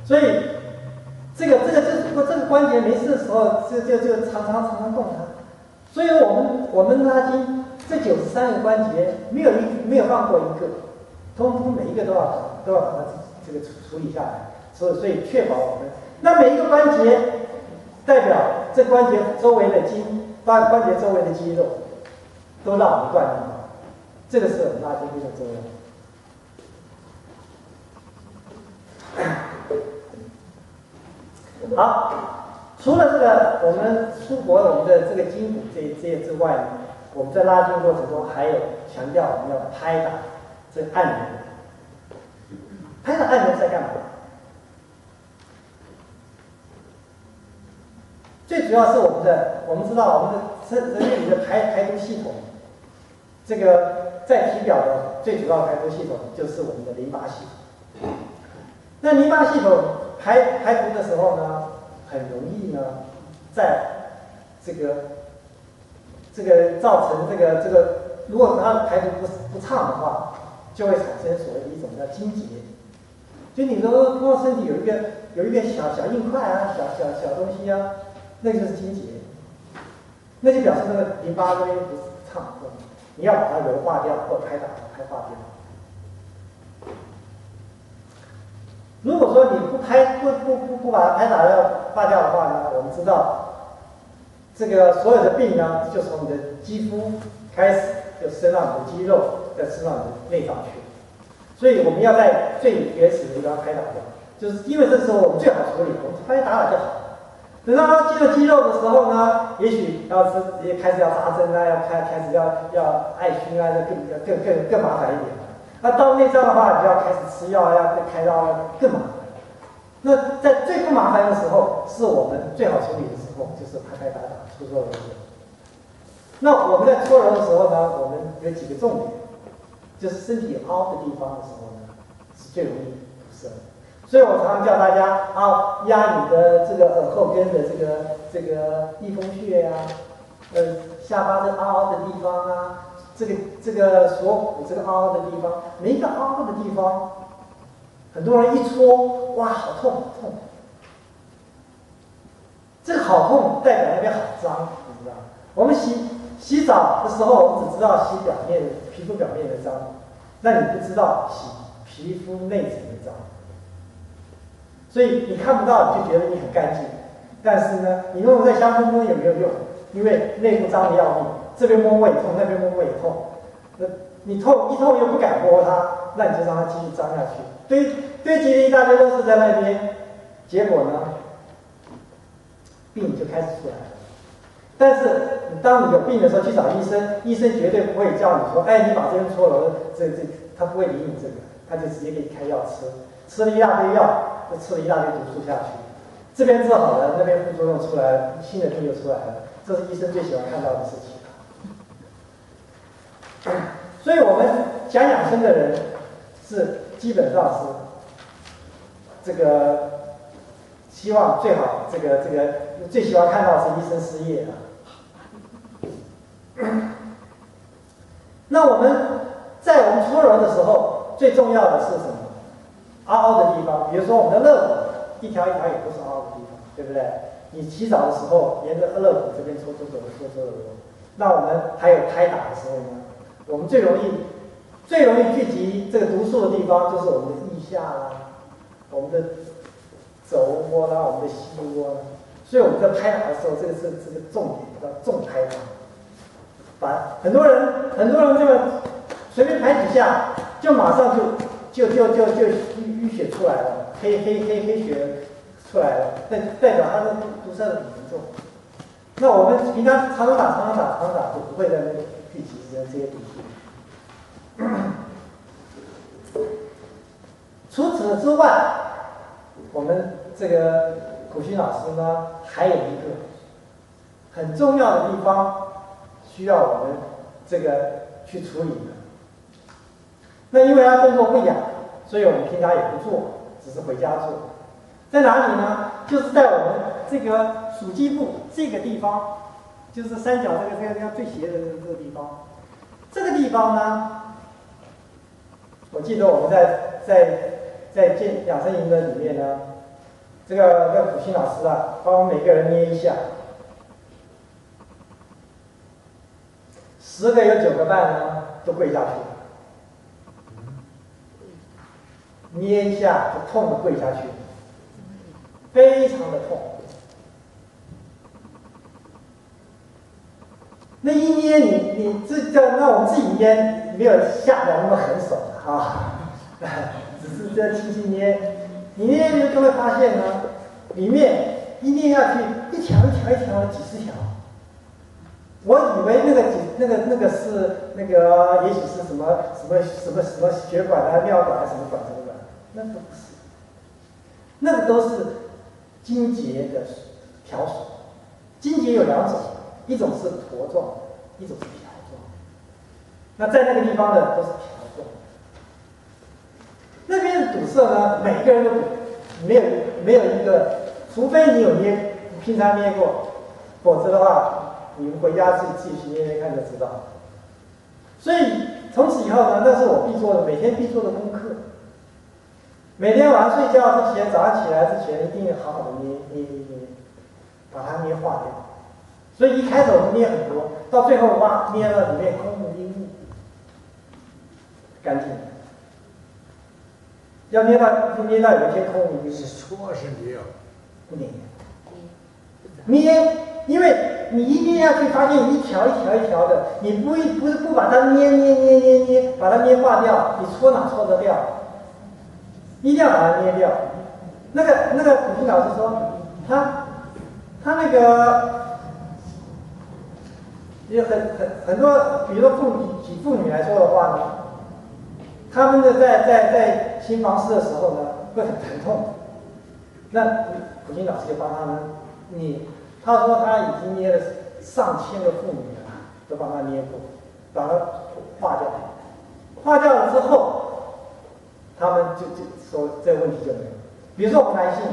所以这个关节没事的时候，就常常动它。所以我们拉筋这93个关节没有放过一个，通每一个都要把它这个处理下来，所以确保我们那每一个关节代表这关节周围的关节周围的肌肉都让我们锻炼到，这个是我们拉筋非常重要。好，除了这个我们舒活我们的这个筋骨这些之外呢，我们在拉筋过程中还有强调我们要拍打这个按摩。拍打按摩在干嘛？最主要是我们知道我们的人体的排毒系统，这个在体表的最主要排毒系统就是我们的淋巴系统。那淋巴系统排毒的时候呢，很容易呢，在这个造成这个，如果它排毒不畅的话，就会产生所谓的一种叫筋结。就你的光身体有一个小硬块啊，小东西啊，那个就是筋结，那就表示那个淋巴微不畅通，你要把它柔化掉或拍化掉。如果说你不把它拍打化掉的话呢，我们知道这个所有的病呢，就从你的肌肤开始，就伸到你的肌肉，再伸到你的内脏去。所以我们要在最原始的地方开打掉，就是因为这时候我们最好处理，我们拍打就好。等到它进入肌肉的时候呢，也许也开始要扎针啊，开始要艾熏啊，更麻烦一点。那到内脏的话，你就要开始吃药，要开刀，更麻烦。那在最不麻烦的时候，是我们最好处理的时候，就是拍打搓揉的时候。那我们在搓揉的时候呢，我们有几个重点，就是身体有凹的地方的时候呢，是最容易堵塞的。所以我常常叫大家压你的这个耳后根的这个翳风穴啊，下巴这凹凹的地方啊，这个锁骨这个凹凹的地方，每一个凹凹的地方，很多人一搓，哇，好痛好痛。这个好痛代表那边好脏，你知道吗？我们洗澡的时候，我们只知道洗表面皮肤表面的脏，那你不知道洗皮肤内层的脏。所以你看不到，你就觉得你很干净，但是呢，你弄在香喷喷有没有用？因为内部脏的要命，这边摸摸也痛，那边摸摸也痛。那你一痛又不敢摸它，那你就让它继续脏下去，堆积的一大堆都是在那边，结果呢，病就开始出来了。但是当你有病的时候去找医生，医生绝对不会叫你说，哎，你把这边搓揉，他不会理你这个，他就直接给你开药吃，吃了一大堆药。就吃了一大堆毒素下去，这边治好了，那边副作用出来了，新的病又出来了，这是医生最喜欢看到的事情。所以我们讲养生的人是基本上是这个希望最好这个最喜欢看到的是医生失业啊。那我们在我们搓揉的时候，最重要的是什么？凹凹的地方，比如说我们的肋骨，一条一条也都是凹凹的地方，对不对？你洗澡的时候，沿着肋骨这边搓。那我们还有拍打的时候呢，我们最容易聚集这个毒素的地方，就是我们的腋下啦，我们的肘窝啦，我们的膝窝啦。所以我们在拍打的时候，这个重点叫重拍打。把很多人这个随便拍几下，就马上就淤血出来了，黑血出来了，代表它的毒塞的很严重。那我们平常常打，就不会在那里聚集这些毒素。除此之外，我们这个古训老师呢，还有一个很重要的地方，需要我们这个去处理的。那因为他动作不雅，所以我们平常也不做，只是回家做。在哪里呢？就是在我们这个属肌部这个地方，就是三角这个最斜的这个地方。这个地方呢，我记得我们在健养生营的里面呢，这个古新老师啊，帮我们每个人捏一下，10个有9个半呢都跪下去了。捏一下就痛的跪下去，非常的痛。那一捏那我们自己捏没有下得那么狠手啊，只是这轻轻捏，你捏就会发现呢，里面一捏下去一条几十条。我以为那个是也许是什么血管啊、尿管啊什么管。那个不是，那个都是筋结的条索。筋结有2种，一种是坨状，一种是条状。那在那个地方的都是条状。那边的堵塞呢，每个人都堵，没有一个，除非你有捏，你平常捏过，否则的话，你们回家自己去捏捏看就知道。所以从此以后呢，那是我每天必做的功课。每天晚上睡觉之前，早上起来之前，一定好好的捏，把它捏化掉。所以一开始我们捏很多，到最后捏了里面空无一物，干净。要捏到有一些空无一物。是搓是捏？不捏。捏因为你一定要去发现一条一条一条的，你不是不把它捏，把它捏化掉，你搓哪搓得掉？一定要把它捏掉。那个古琴老师说，他那个有很多，比如说举妇女来说的话呢，他们的在新房事的时候呢，会很疼痛。那古琴老师就帮他们捏，他说他已经捏了上千个妇女了，都帮他捏过，把它化掉。化掉了之后，他们就说这个问题就没有。比如说我们男性，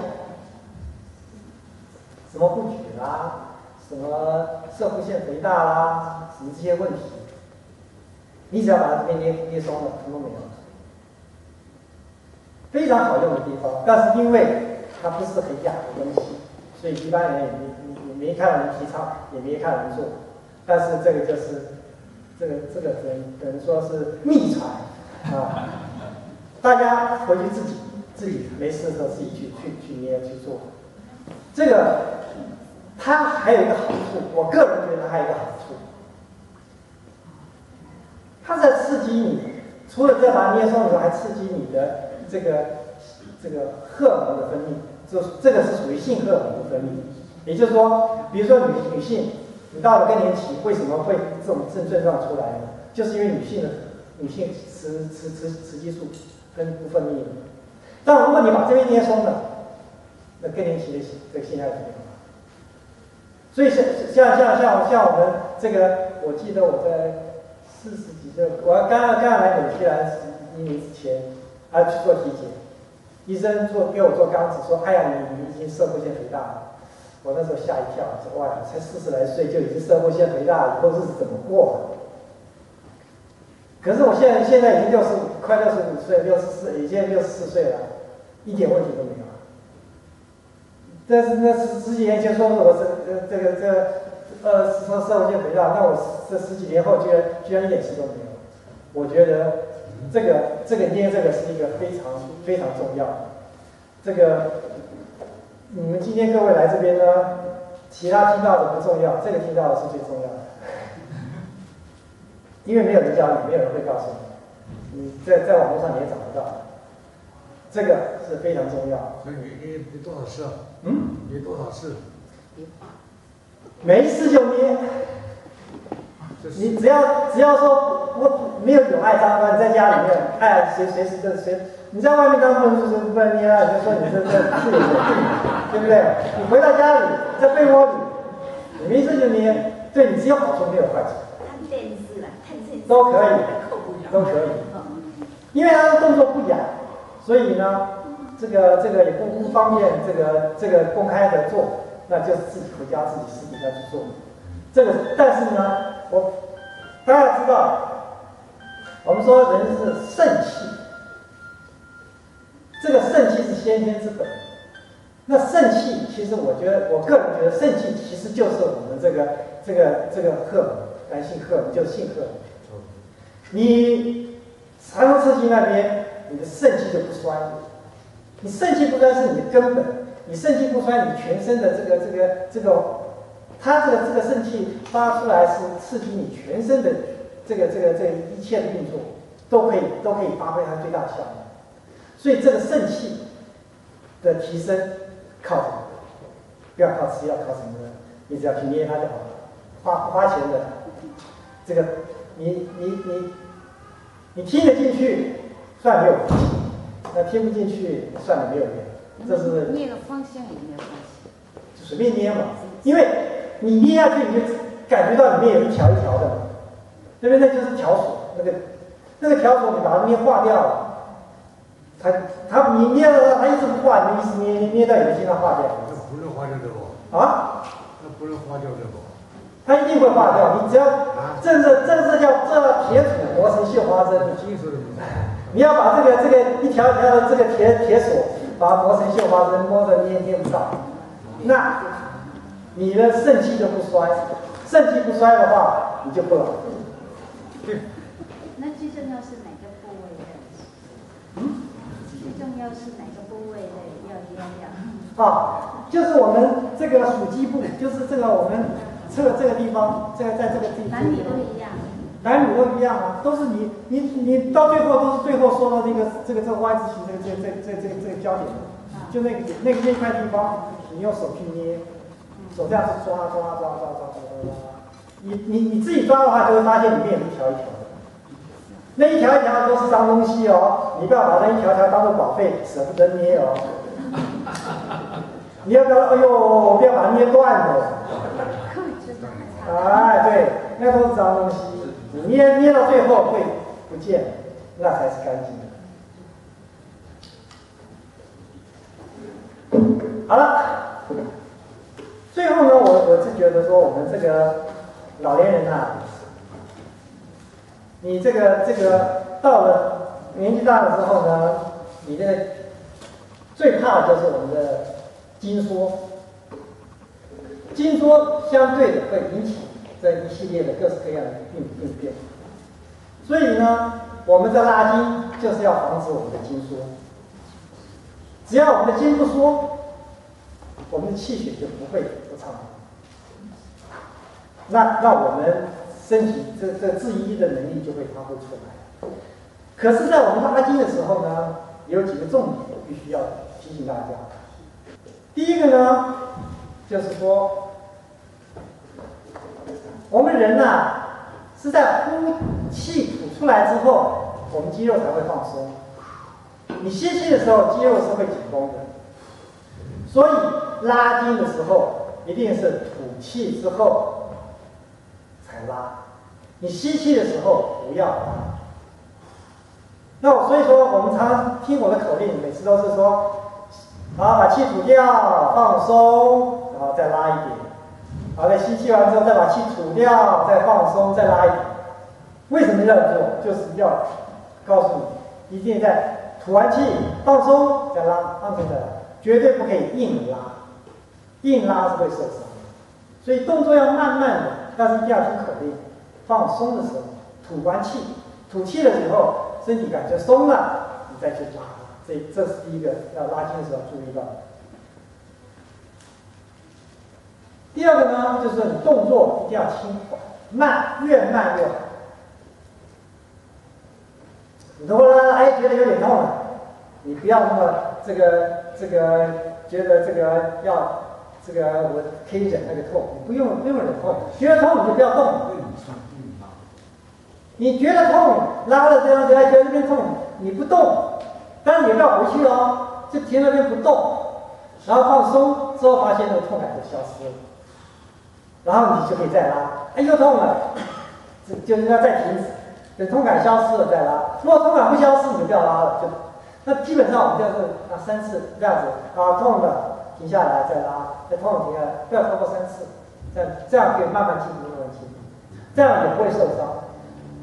什么不举啦，什么射护腺肥大啦，什么这些问题，你只要把它这边捏松了，什么都没有。非常好用的地方，但是因为它不是很雅的东西，所以一般人也没看到人提倡，也没看到人做。但是这个就是这个只能说是秘传啊，大家回去自己没事的时候自己去捏去做。这个它还有一个好处，我个人觉得还有一个好处，它在刺激你，除了这把它捏松以后，还刺激你的这个荷尔蒙的分泌，这个是属于性荷尔蒙的分泌。也就是说，比如说女性，你到了更年期，为什么会这种症状出来呢？就是因为女性雌激素不分泌了。但如果你把这边捏松了，那更年期的这个性爱就没有了。所以像我们这个，我记得我在40几岁，我刚来纽西兰1年之前，去做体检，医生给我做肛指，说：“哎呀，你已经射护腺肥大了。”我那时候吓一跳，说：“哇，才40来岁就已经射护腺肥大了，以后日子怎么过啊？”可是我现在已经快65岁，64，已经64岁了，一点问题都没有。那是10几年前说我说射护腺肥大，那我这10几年后居然一点事都没有。我觉得这个捏这个是一个非常非常重要的。这个你们今天各位来这边呢，其他听到的不重要，这个听到的是最重要的。因为没有人教你，没有人会告诉你，你在网络上你也找不到，这个是非常重要。所以你多少次啊？你多少次？没事就捏。你只要说我没有爱脏了，你在家里面爱随时就随，你在外面当然不能捏了，你就说你这是有病，对不对？你回到家里，在被窝里，你没事就捏，对你只有好处没有坏处。看电视了，看电视都可以，因为他的动作不雅，所以呢，这个也不方便这个公开的做，那就是自己回家自己私底下去做。这个，但是呢，大家知道，我们说人是肾气，这个肾气是先天之本。那肾气，其实我个人觉得肾气其实就是我们这个荷尔蒙，男性荷尔蒙就是性荷尔蒙。你肠道刺激那边，你的肾气就不衰。你肾气不衰是你的根本，你肾气不衰，你全身的它这个肾气发出来是刺激你全身的这个一切的运作，都可以发挥它最大的效果。所以这个肾气的提升靠什么？不要靠吃药，靠什么呢？你只要去捏它就好了。花钱的这个，你听得进去，算没有福气；那听不进去，算你没有缘。这是捏个方向也没有关系，就随便捏嘛，因为你捏下去，你就感觉到里面有一条一条的嘛，对不对？那就是条索，那个条索你把它捏化掉了，你捏了它一直不化，你一直捏到有一天它化掉。那不能化掉这个啊？那不能化掉这个。它一定会化掉，你只要这叫铁杵磨成绣花针。你要把这个一条一条的这个铁锁，把它磨成绣花针，摸着捏不到，那你的肾气就不衰，肾气不衰的话，你就不老。那最重要是哪个部位的？最重要是哪个部位的要练呀？就是我们这个属肌部，就是这个我们侧这个地方，在这个地方。男女都一样。男女都一样啊，都是你到最后都是最后说到这个 Y 字形这个焦点，就那块地方，你用手去捏，手这样子抓，你自己抓的话，就会发现里面有一条一条的，那一条一条都是脏东西哦，你不要把那一条条当做宝贝，舍不得捏哦。你要不要？哎呦，不要把它捏断了。哎，对，那都是脏东西。你捏到最后会不见，那才是干净的。好了，最后呢，我是觉得说，我们这个老年人啊，你这个到了年纪大了之后呢，你这个最怕的就是我们的筋缩，筋缩相对的会引起这一系列的各式各样的病变，所以呢，我们在拉筋就是要防止我们的筋缩。只要我们的筋不缩，我们的气血就不会不畅。那我们身体这治医的能力就会发挥出来。可是，在我们拉筋的时候呢，有几个重点必须要提醒大家。第一个呢，就是说，我们人呐，是在呼气吐出来之后，我们肌肉才会放松。你吸气的时候，肌肉是会紧绷的，所以拉筋的时候一定是吐气之后才拉。你吸气的时候不要拉。那所以说，我们常常听我的口令，每次都是说，好，把气吐掉，放松，然后再拉一点。好，再吸气完之后，再把气吐掉，再放松，再拉一点。为什么要做？就是要告诉你，一定在吐完气放松再拉，放松再拉，绝对不可以硬拉，硬拉是会受伤的。所以动作要慢慢的，但是一定要听口令。放松的时候，吐完气，吐气的时候，身体感觉松了，你再去拉。这是第一个要拉筋的时候注意到的。第二个呢，就是你动作一定要轻缓，越慢越好。你如果觉得有点痛了，你不要那么这个觉得我可以忍那个痛，你不用忍痛，觉得痛你就不要动。你觉得痛，拉了这样觉得这边痛，你不动，但是也不要回去哦，就停那边不动，然后放松之后发现那个痛感就消失了，然后你就可以再拉，又痛了，就是要再停止，等痛感消失了再拉。如果痛感不消失，你就不要拉了，那基本上我们就是3次这样子痛了停下来再拉，再痛了停下来，不要超过3次，这样可以慢慢进步，这样也不会受伤。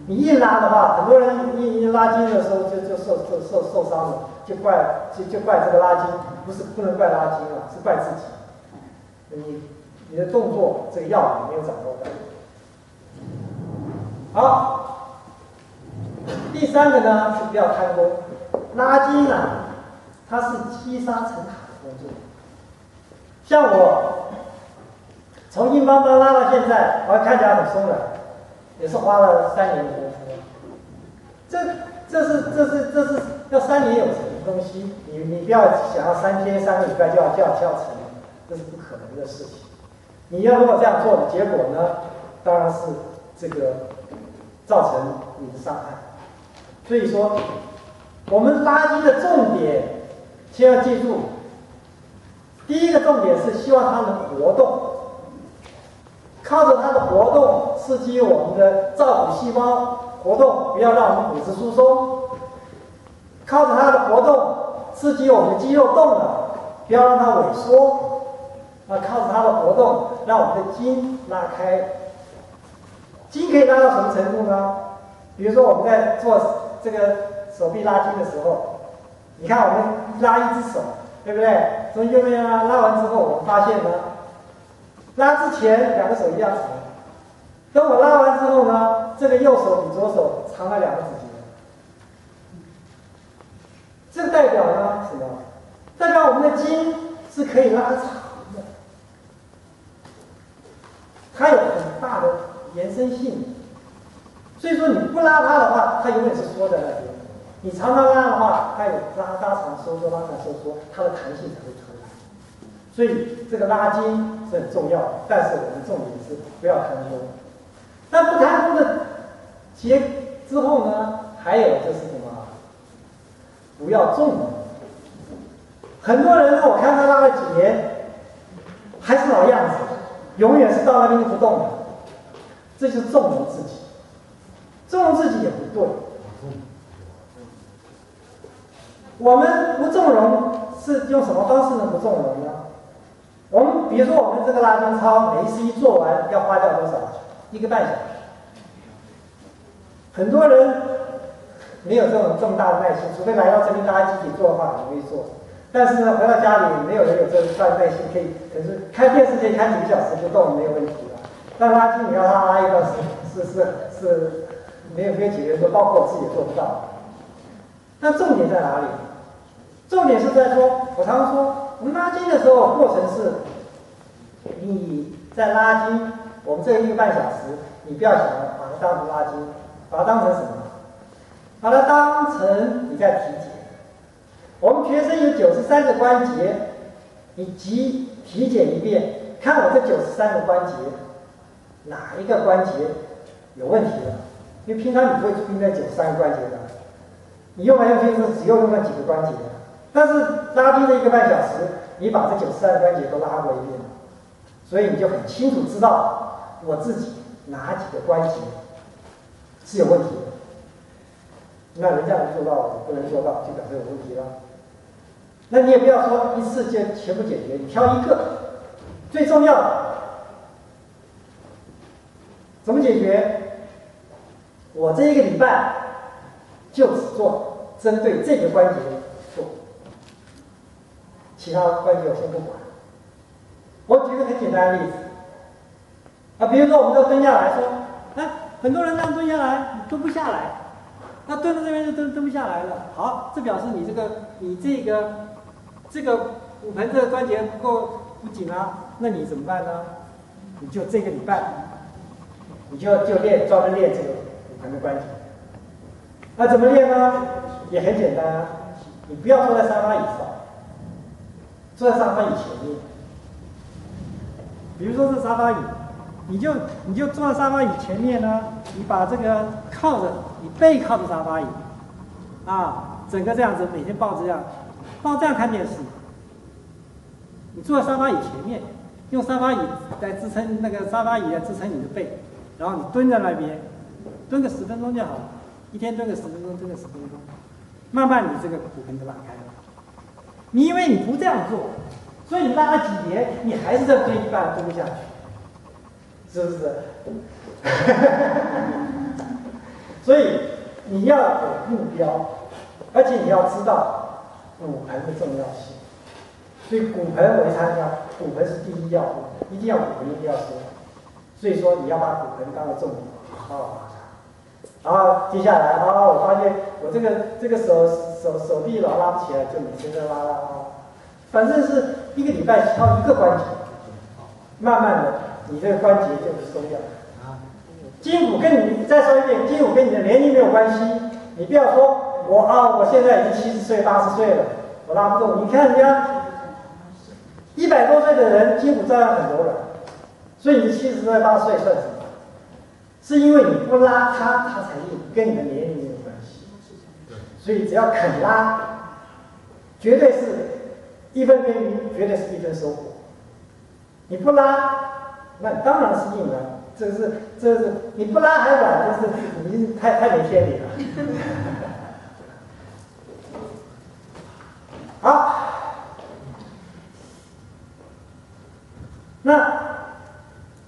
你硬拉的话，很多人一拉筋的时候就受伤了，就怪这个拉筋，不能怪拉筋了，是怪自己。你的动作这个要领没有掌握到。好，第三个呢是不要贪功。拉筋啊，它是积沙成塔的工作。像我从硬邦邦拉到现在，看起来很松软，也是花了3年的功夫。这是要3年有成的东西，你不要想要3天3个礼拜就要成，这是不可能的事情。你要如果这样做的结果呢，当然是这个造成你的伤害。所以说，我们拉筋的重点，先要记住，第一个重点是希望它能活动，靠着它的活动刺激我们的造骨细胞活动，不要让我们骨质疏松；靠着它的活动刺激我们的肌肉动了，不要让它萎缩。靠着它的活动，让我们的筋拉开。筋可以拉到什么程度呢？比如说我们在做这个手臂拉筋的时候，你看我们拉一只手，对不对？从右边拉完之后，我们发现呢，拉之前2个手一样长，等我拉完之后呢，这个右手比左手长了2个指节。这个代代表呢什么？代表我们的筋是可以拉长的，它有很大的延伸性。所以说你不拉它的话，它永远是缩在那边；你常常拉的话，它有拉长收缩、拉长收缩，它的弹性才会出来。所以这个拉筋是很重要的，但是我们重点是不要贪功。但不贪功的结之后呢，还有就是什么？不要纵容。很多人呢，我看他拉了几年，还是老样子，永远是到那边就不动了，这就是纵容自己。纵容自己也不对。我们不纵容是用什么方式能不纵容呢？我们比如说我们这个拉筋操，每一次一做完要花掉多少？1个半小时。很多人没有这么大的耐心，除非来到这边大家集体做的话，很容易做。但是呢，回到家里没有人有这么大的耐心，可以看电视可以看几个小时不动，没有问题了。但拉筋你要他拉一段是没有几个人说，包括我自己也做不到。那重点在哪里？重点是在说，我常常说，我们拉筋的时候，过程是你在拉筋，我们这1个半小时，你不要想把它当成拉筋，把它当成什么？把它当成你在体检。我们全身有93个关节，你体检一遍，看我这93个关节，哪一个关节有问题了？因为平常你不会用那93个关节的，你用来用去只用那几个关节。但是拉筋的1个半小时，你把这93个关节都拉过一遍，所以你就很清楚知道我自己哪几个关节是有问题的。那人家能做到，我不能做到，就表示有问题了。那你也不要说一次就全部解决，你挑一个最重要的，怎么解决？我这1个礼拜就只做针对这个关节做，其他关节我先不管。我举个很简单的例子啊，比如说我们都蹲下来说，很多人这样蹲下来蹲不下来，那蹲到这边就蹲不下来了。好，这表示你这个骨盆这个关节不紧啊，那你怎么办呢？你就这个礼拜，你就专门练这个骨盆的关节。那怎么练呢？也很简单啊，你不要坐在沙发椅上，坐在沙发椅前面。比如说是沙发椅，你就坐在沙发椅前面呢，你把这个你背靠着沙发椅，整个这样子，每天抱这样看电视。你坐在沙发椅前面，用沙发椅来支撑沙发椅来支撑你的背，然后你蹲在那边，蹲个10分钟就好了，一天蹲个10分钟，蹲个10分钟，慢慢你这个骨盆就拉开了。你因为你不这样做，所以你拉了几年，你还是在蹲一半蹲不下去，是不是？所以你要有目标，而且你要知道骨盆的重要性。所以骨盆我一常讲，骨盆是第一要务，一定要骨盆一定要收。所以说你要把骨盆当作重点，好好把它。然后接下来我发现我这个手臂老拉不起来，就每天在拉，反正是1个礼拜挑1个关节，慢慢的你这个关节就松掉了。筋骨再说一遍，筋骨跟你的年龄没有关系。你不要说我现在已经70岁80岁了，我拉不动。你看人家100多岁的人筋骨照样很柔软，所以你70岁80岁算什么？是因为你不拉它才硬，跟你的年龄没有关系。所以只要肯拉，绝对是1分耕耘，绝对是1分收获。你不拉，那当然是硬了。这是你不拉还软，就是你太没天理了。好，那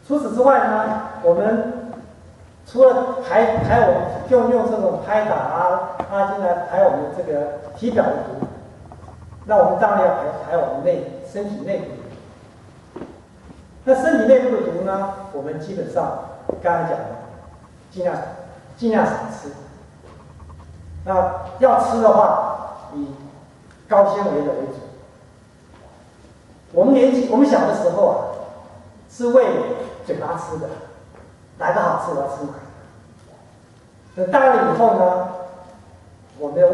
除此之外呢，我们除了排我们用这种拍打拉筋来排我们这个体表的毒，那我们当然要排我们身体内部的毒。那身体内部的毒呢，我们基本上刚才讲的，尽量少吃。那要吃的话，你高纤维的为主。我们小的时候啊，是喂嘴巴吃的，哪个好吃我要吃哪个。等大了以后呢，我们要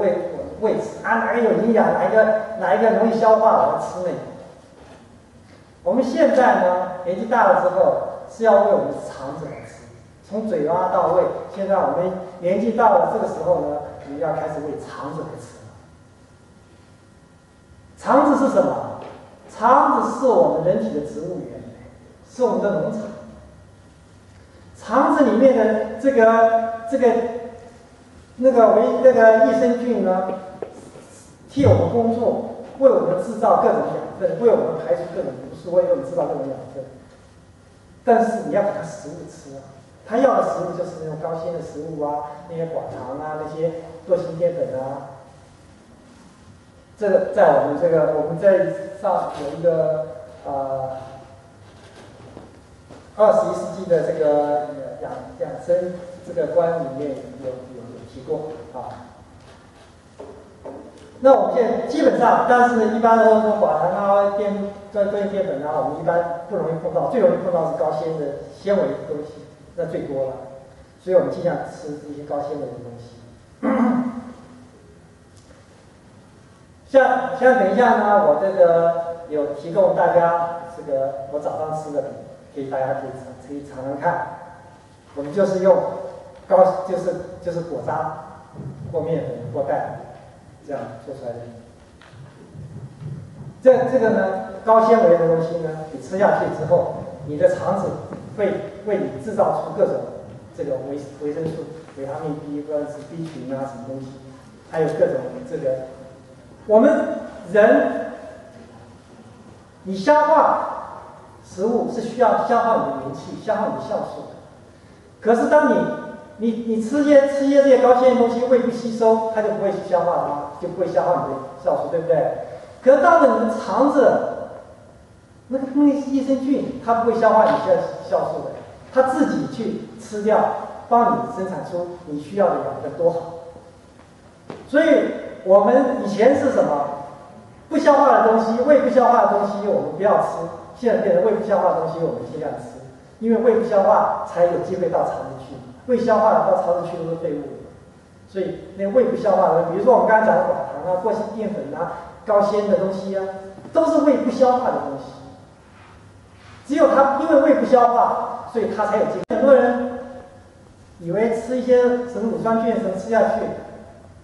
喂吃啊，哪个有营养，哪一个容易消化，我要吃那个。我们现在呢，年纪大了之后是要喂我们的肠子来吃，从嘴巴到胃。现在我们年纪到了这个时候呢，我们要开始喂肠子来吃了。肠子是什么？肠子是我们人体的植物园，是我们的农场。肠子里面的那个益生菌呢，替我们工作，为我们制造各种养分，为我们排除各种毒素，为我们制造各种养分。但是你要给它食物吃啊，它要的食物就是那种高纤的食物啊，那些寡糖啊，那些多型淀粉啊。这个在我们在上有一个21世纪的这个养生这个观里面有提过啊。那我们现在基本上，但是一般的说寡糖啊、多型淀粉啊，我们一般不容易碰到，最容易碰到是高纤的纤维的东西，那最多了。所以我们尽量吃这些高纤维的东西。像等一下呢，我这个有提供大家这个我早上吃的饼，可以大家可以尝尝看。我们就是用就是果渣或面粉或蛋这样做出来的饼。这个呢，高纤维的东西呢，你吃下去之后，你的肠子会为你制造出各种这个维生素、维他命 B 或者是 B 群啊什么东西，还有各种这个。我们人，你消化食物是需要消化你的元气，消化你的酵素的。可是当你吃些这些高纤的东西，胃不吸收，它就不会去消化它，就不会消化你的酵素，对不对？可是到了你的肠子，那个益生菌它不会消化你的酵素的，它自己去吃掉，帮你生产出你需要的养分，多好。所以我们以前是什么？不消化的东西，胃不消化的东西，我们不要吃。现在变成胃不消化的东西，我们尽量吃，因为胃不消化才有机会到肠子去。胃消化到肠子去都是废物，所以那个胃不消化的，比如说我们刚才讲的寡糖啊、过型淀粉啊、高纤的东西啊，都是胃不消化的东西。只有它因为胃不消化，所以它才有机会。很多人以为吃一些什么乳酸菌什么吃下去，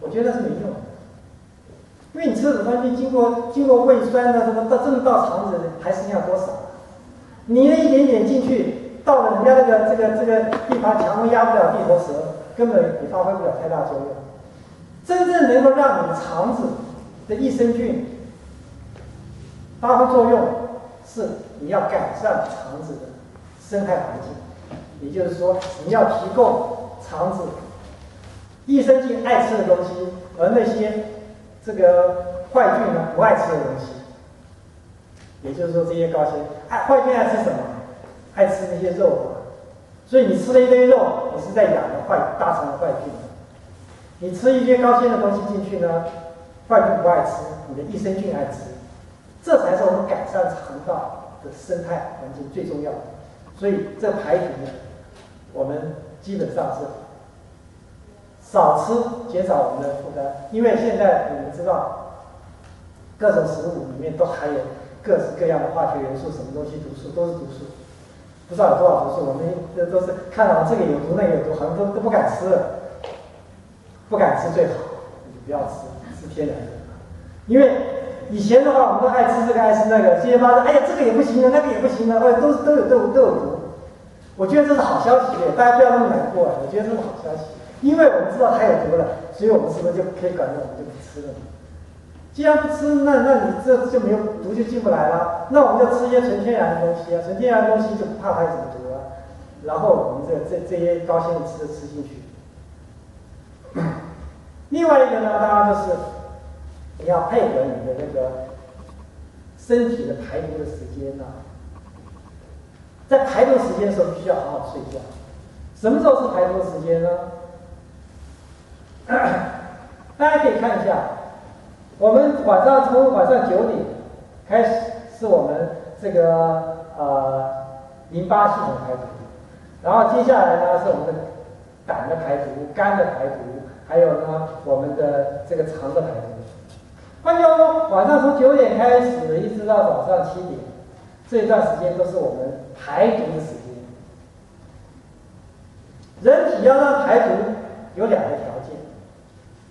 我觉得是没用的。因为你吃乳酸菌经过胃酸的真的到肠子还剩下多少？你那一点点进去，到了人家这个地盘，强都压不了地头蛇，根本也发挥不了太大作用。真正能够让你的肠子的益生菌发挥作用，是你要改善肠子的生态环境，也就是说，你要提供肠子益生菌爱吃的东西，而那些这个坏菌呢不爱吃的东西。也就是说，这些高纤，坏菌爱吃什么？爱吃那些肉嘛。所以你吃了一堆肉，你是在养的大肠的坏菌。你吃一些高纤的东西进去呢，坏菌不爱吃，你的益生菌爱吃。这才是我们改善肠道的生态环境最重要的。所以这排毒呢，我们基本上是少吃，减少我们的负担。因为现在你们知道，各种食物里面都含有各式各样的化学元素，什么东西毒素都是毒素，不知道有多少毒素。我们都是看到这个有毒那个有毒，好像都不敢吃了，不敢吃最好，你不要吃，吃天然的。因为以前的话，我们都爱吃这个爱吃那个，现在发现，哎呀，这个也不行了，那个也不行了，都有毒。我觉得这是好消息，大家不要那么难过。我觉得这是好消息，因为我们知道它有毒了，所以我们是不是就可以管着我们就不吃了？既然不吃，那你这就没有毒就进不来了。那我们就吃一些纯天然的东西啊，纯天然的东西就不怕它有什么毒啊。然后我们这些高纤的吃进去。另外一个呢，当然就是你要配合你的那个身体的排毒的时间啊。在排毒时间的时候，必须要好好睡觉。什么时候是排毒的时间呢？大家可以看一下，我们从晚上9点开始是我们这个淋巴系统排毒，然后接下来呢是我们的胆的排毒、肝的排毒，还有呢我们的这个肠的排毒。换句话说，晚上从9点开始一直到早上7点，这一段时间都是我们排毒的时间。人体要让排毒有2个条件，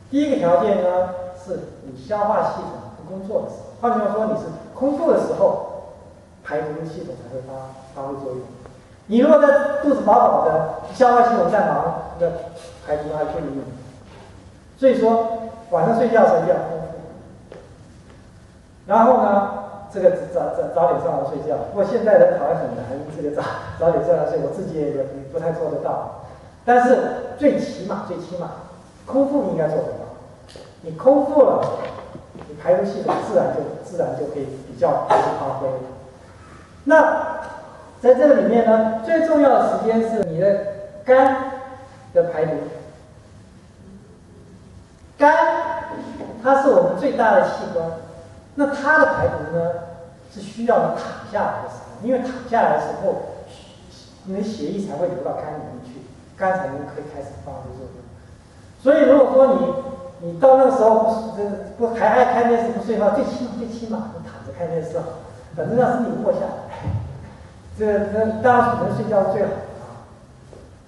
第一个条件呢是你消化系统不工作的时候，换句话说，你是空腹的时候，排毒的系统才会发挥作用。你如果在肚子饱饱的，消化系统在忙，那排毒还不一定。所以说，晚上睡觉的时候一定要空腹。然后呢，这个早点上床睡觉。不过现在人好像很难，这个早点上床睡，我自己也不太做得到。但是最起码，空腹应该做得到。你空腹了，你排毒系统自然就可以比较发挥。那在这个里面呢，最重要的时间是你的肝的排毒。肝它是我们最大的器官，那它的排毒呢是需要你躺下来的时候，因为躺下来的时候，你的血液才会流到肝里面去，肝才能可以开始发挥作用。所以如果说你到那个时候不还爱看电视不睡的话，最起码你躺着看电视好，反正让身体卧下来。这当然能睡觉最好啊。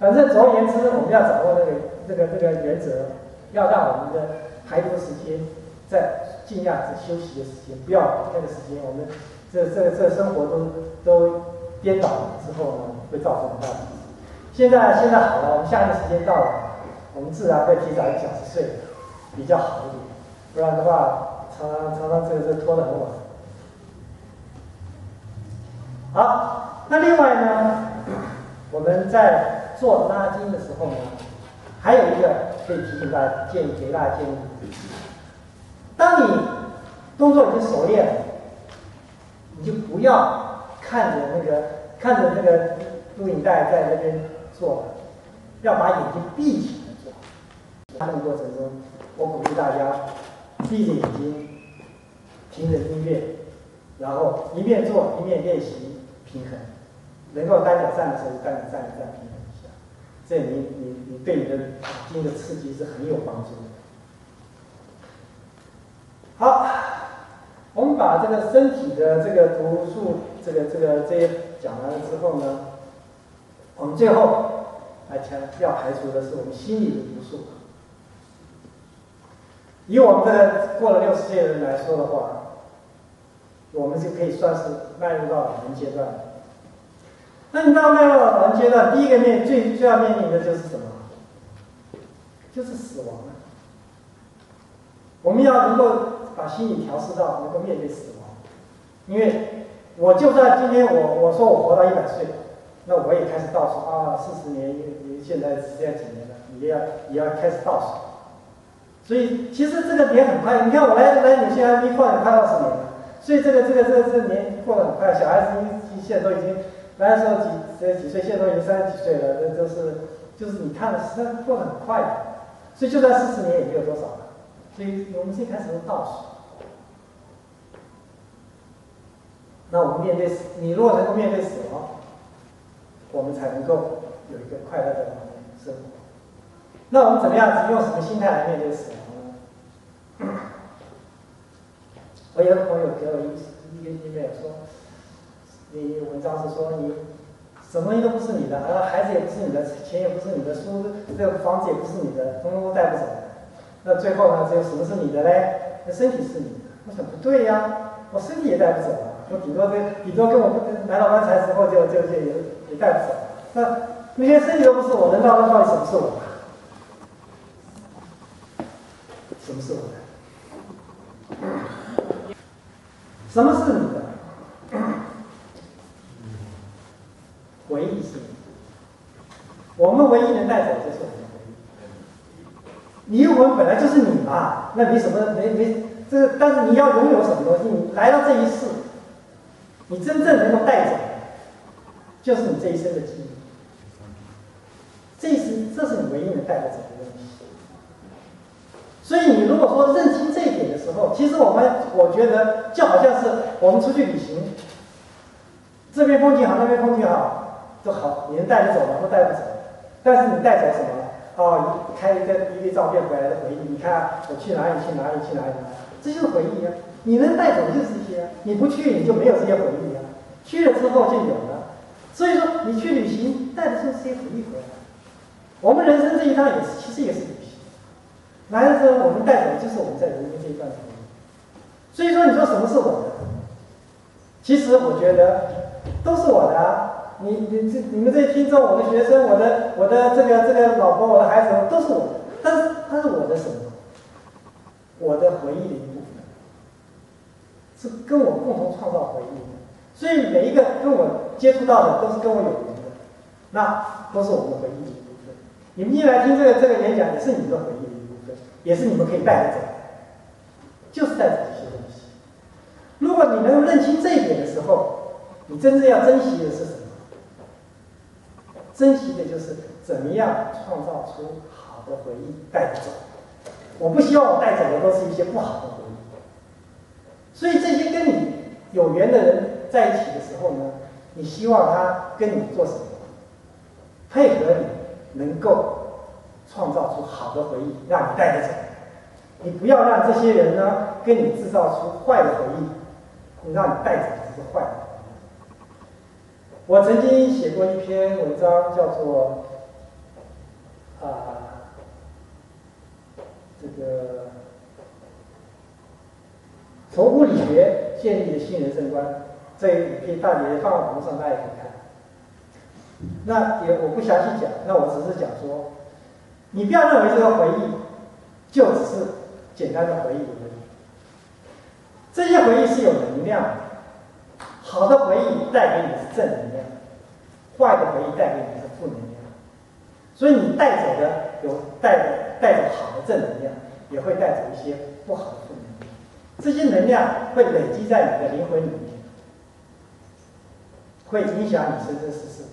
反正总而言之，我们要掌握这个原则，要让我们的排毒时间在尽量是休息的时间，不要那个时间我们这生活都颠倒了之后呢，会造成很大的问题。现在好了，我们下一个时间到了，我们自然会提早1小时睡，比较好一点。不然的话，常常这拖得很晚。好，那另外呢，我们在做拉筋的时候呢，还有一个可以提醒大家给大家建议：当你动作已经熟练了，你就不要看着那个录影带在那边做了，要把眼睛闭起来做。拉筋过程中，我鼓励大家闭着眼睛，听着音乐，然后一面做一面练习平衡。能够单脚站的时候，单脚站一站，平衡一下，这你对你的脑筋的刺激是很有帮助的。好，我们把这个身体的这个毒素，这些讲完了之后呢，我们最后要排除的是我们心理的毒素。以我们这个过了60岁的人来说的话，我们就可以算是迈入到老人阶段了。那你到迈入老人阶段，第一个最要面临的就是什么？就是死亡了。我们要能够把心理调试到能够面对死亡，因为我就算今天我说我活到100岁，那我也开始倒数啊，40年，现在几年了，也要开始倒数。所以其实这个年很快，你看我来纽西兰快20年了，所以这年过得很快。小孩子现在都已经来的时候几岁，现在都已经30几岁了，这就是你看的时间过得很快的，所以就算40年也没有多少了。所以我们现在开始倒数。那我们你如果能够面对死亡，我们才能够有一个快乐的老年生活。那我们怎么样用什么心态来面对死亡呢？我有个朋友给我一个 email 说，你文章是说你什么都不是你的，孩子也不是你的，钱也不是你的，书这个房子也不是你的，通通都带不走。那最后呢，只有什么是你的嘞？那身体是你的。我想不对呀，我身体也带不走啊，我顶多跟我来到棺材之后就也带不走。那些身体都不是我的，那到底什么是我的？什么是我的？什么是你的？回忆是你的。我们唯一能带走的就是我们的回忆。你我们本来就是你嘛，那没什么但是你要拥有什么东西？你来到这一世，你真正能够带走的，就是你这一生的记忆。这是你唯一能带得走的东西。所以你如果说认清这一点的时时候，其实我觉得就好像是我们出去旅行，这边风景好，那边风景好，都好，你能带着走吗？都带不走。但是你带走什么？哦，开一个照片回来的回忆。你看我去哪里，这就是回忆啊。你能带走就是这些啊，你不去你就没有这些回忆啊。去了之后就有了。所以说，你去旅行带的就是这些回忆回来。我们人生这一趟其实也是旅行。来了之后，我们带走的就是我们在人生这一段回忆。所以说，你说什么是我的？其实我觉得都是我的啊。你们这些听众，我的学生，我的这个老婆，我的孩子都是我的，但是它是我的什么？我的回忆的一部分，是跟我共同创造回忆的。所以每一个跟我接触到的都是跟我有缘的，那都是我们的回忆的一部分。你们进来听这个演讲，也是你们的回忆的一部分，也是你们可以带着走，就是带着这些东西。如果你能认清这一点的时候，你真正要珍惜的是什么？珍惜的就是怎么样创造出好的回忆带着走。我不希望我带走的都是一些不好的回忆。所以这些跟你有缘的人在一起的时候呢，你希望他跟你做什么？配合你，能够创造出好的回忆，让你带着走。你不要让这些人呢跟你制造出坏的回忆，让你带走的是坏的。我曾经写过一篇文章，叫做从物理学建立的新人生观，这也可以放在网络上，大家也可以看。那我不详细讲，那我只是讲说，你不要认为这个回忆就只是简单的回忆而已，这些回忆是有能量的。好的回忆带给你是正能量，坏的回忆带给你是负能量。所以你带走的有带走好的正能量，也会带走一些不好的负能量。这些能量会累积在你的灵魂里面，会影响你生生世世的。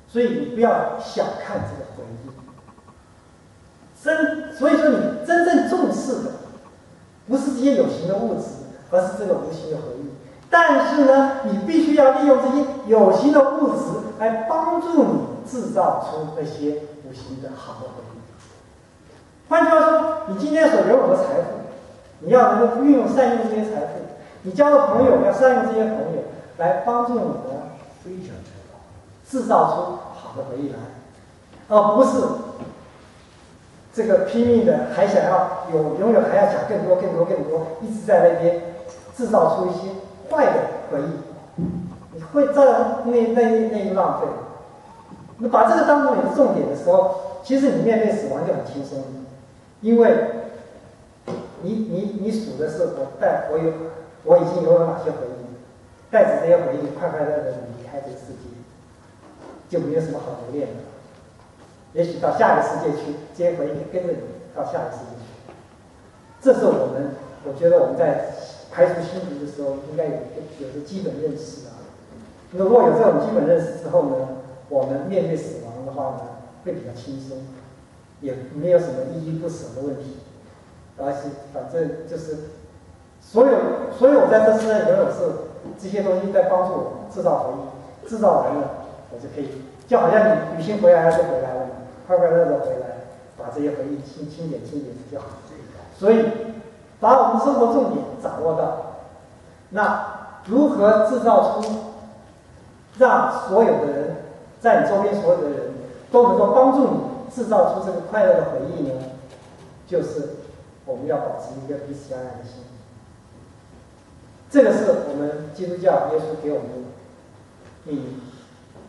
所以你不要小看这个回忆。所以说你真正重视的不是这些有形的物质，而是这个无形的回忆。但是呢，你必须要利用这些有形的物质来帮助你制造出那些无形的好的回忆。换句话说，你今天所拥有的财富，你要能够善用这些财富，你交的朋友要善用这些朋友来帮助你的分享财富，制造出好的回忆来，而不是这个拼命的还想要拥有，还要想更多，一直在那边制造出一些坏的回忆，你会造成那浪费。你把这个当成你的重点的时候，其实你面对死亡就很轻松，因为你数的是我已经拥有哪些回忆，带着这些回忆快快乐乐的离开这个世界，就没有什么好留恋的。也许到下一个世界去，这些回忆跟着你到下一个世界去。这是我觉得我们在排除心毒的时候，应该有个基本认识啊。如果有这种基本认识之后呢，我们面对死亡的话呢，会比较轻松，也没有什么依依不舍的问题。而且反正就是所有我在这世上拥有是这些东西在帮助我制造回忆，制造完了我就可以，就好像你旅行回来了就回来了嘛，快快乐乐回来，把这些回忆清点就好。所以把我们生活重点掌握到，那如何制造出让所有的人在你周边所有的人都能够帮助你制造出这个快乐的回忆呢？就是我们要保持一个彼此相爱的心。这个是我们基督教耶稣给我们的意义。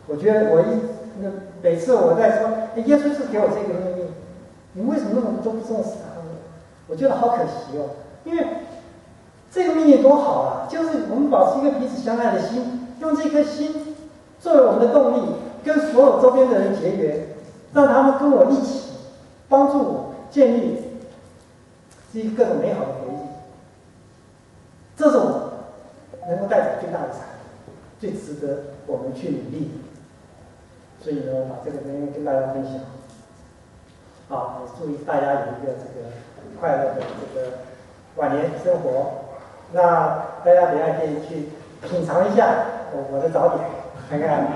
我觉得每次我在说，耶稣是给我这个命令，你为什么那么都不重视他呢？我觉得好可惜哦，因为这个命令多好啊！就是我们保持一个彼此相爱的心，用这颗心作为我们的动力，跟所有周边的人结缘，让他们跟我一起帮助我建立这些各种美好的回忆。这是我能够带走最大的财富，最值得我们去努力的。所以呢，把这个跟大家分享。好，也祝大家有一个这个快乐的这个晚年生活。那大家等一下可以去品尝一下我的早点，看看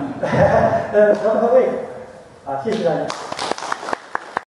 合不合胃。好，谢谢大家。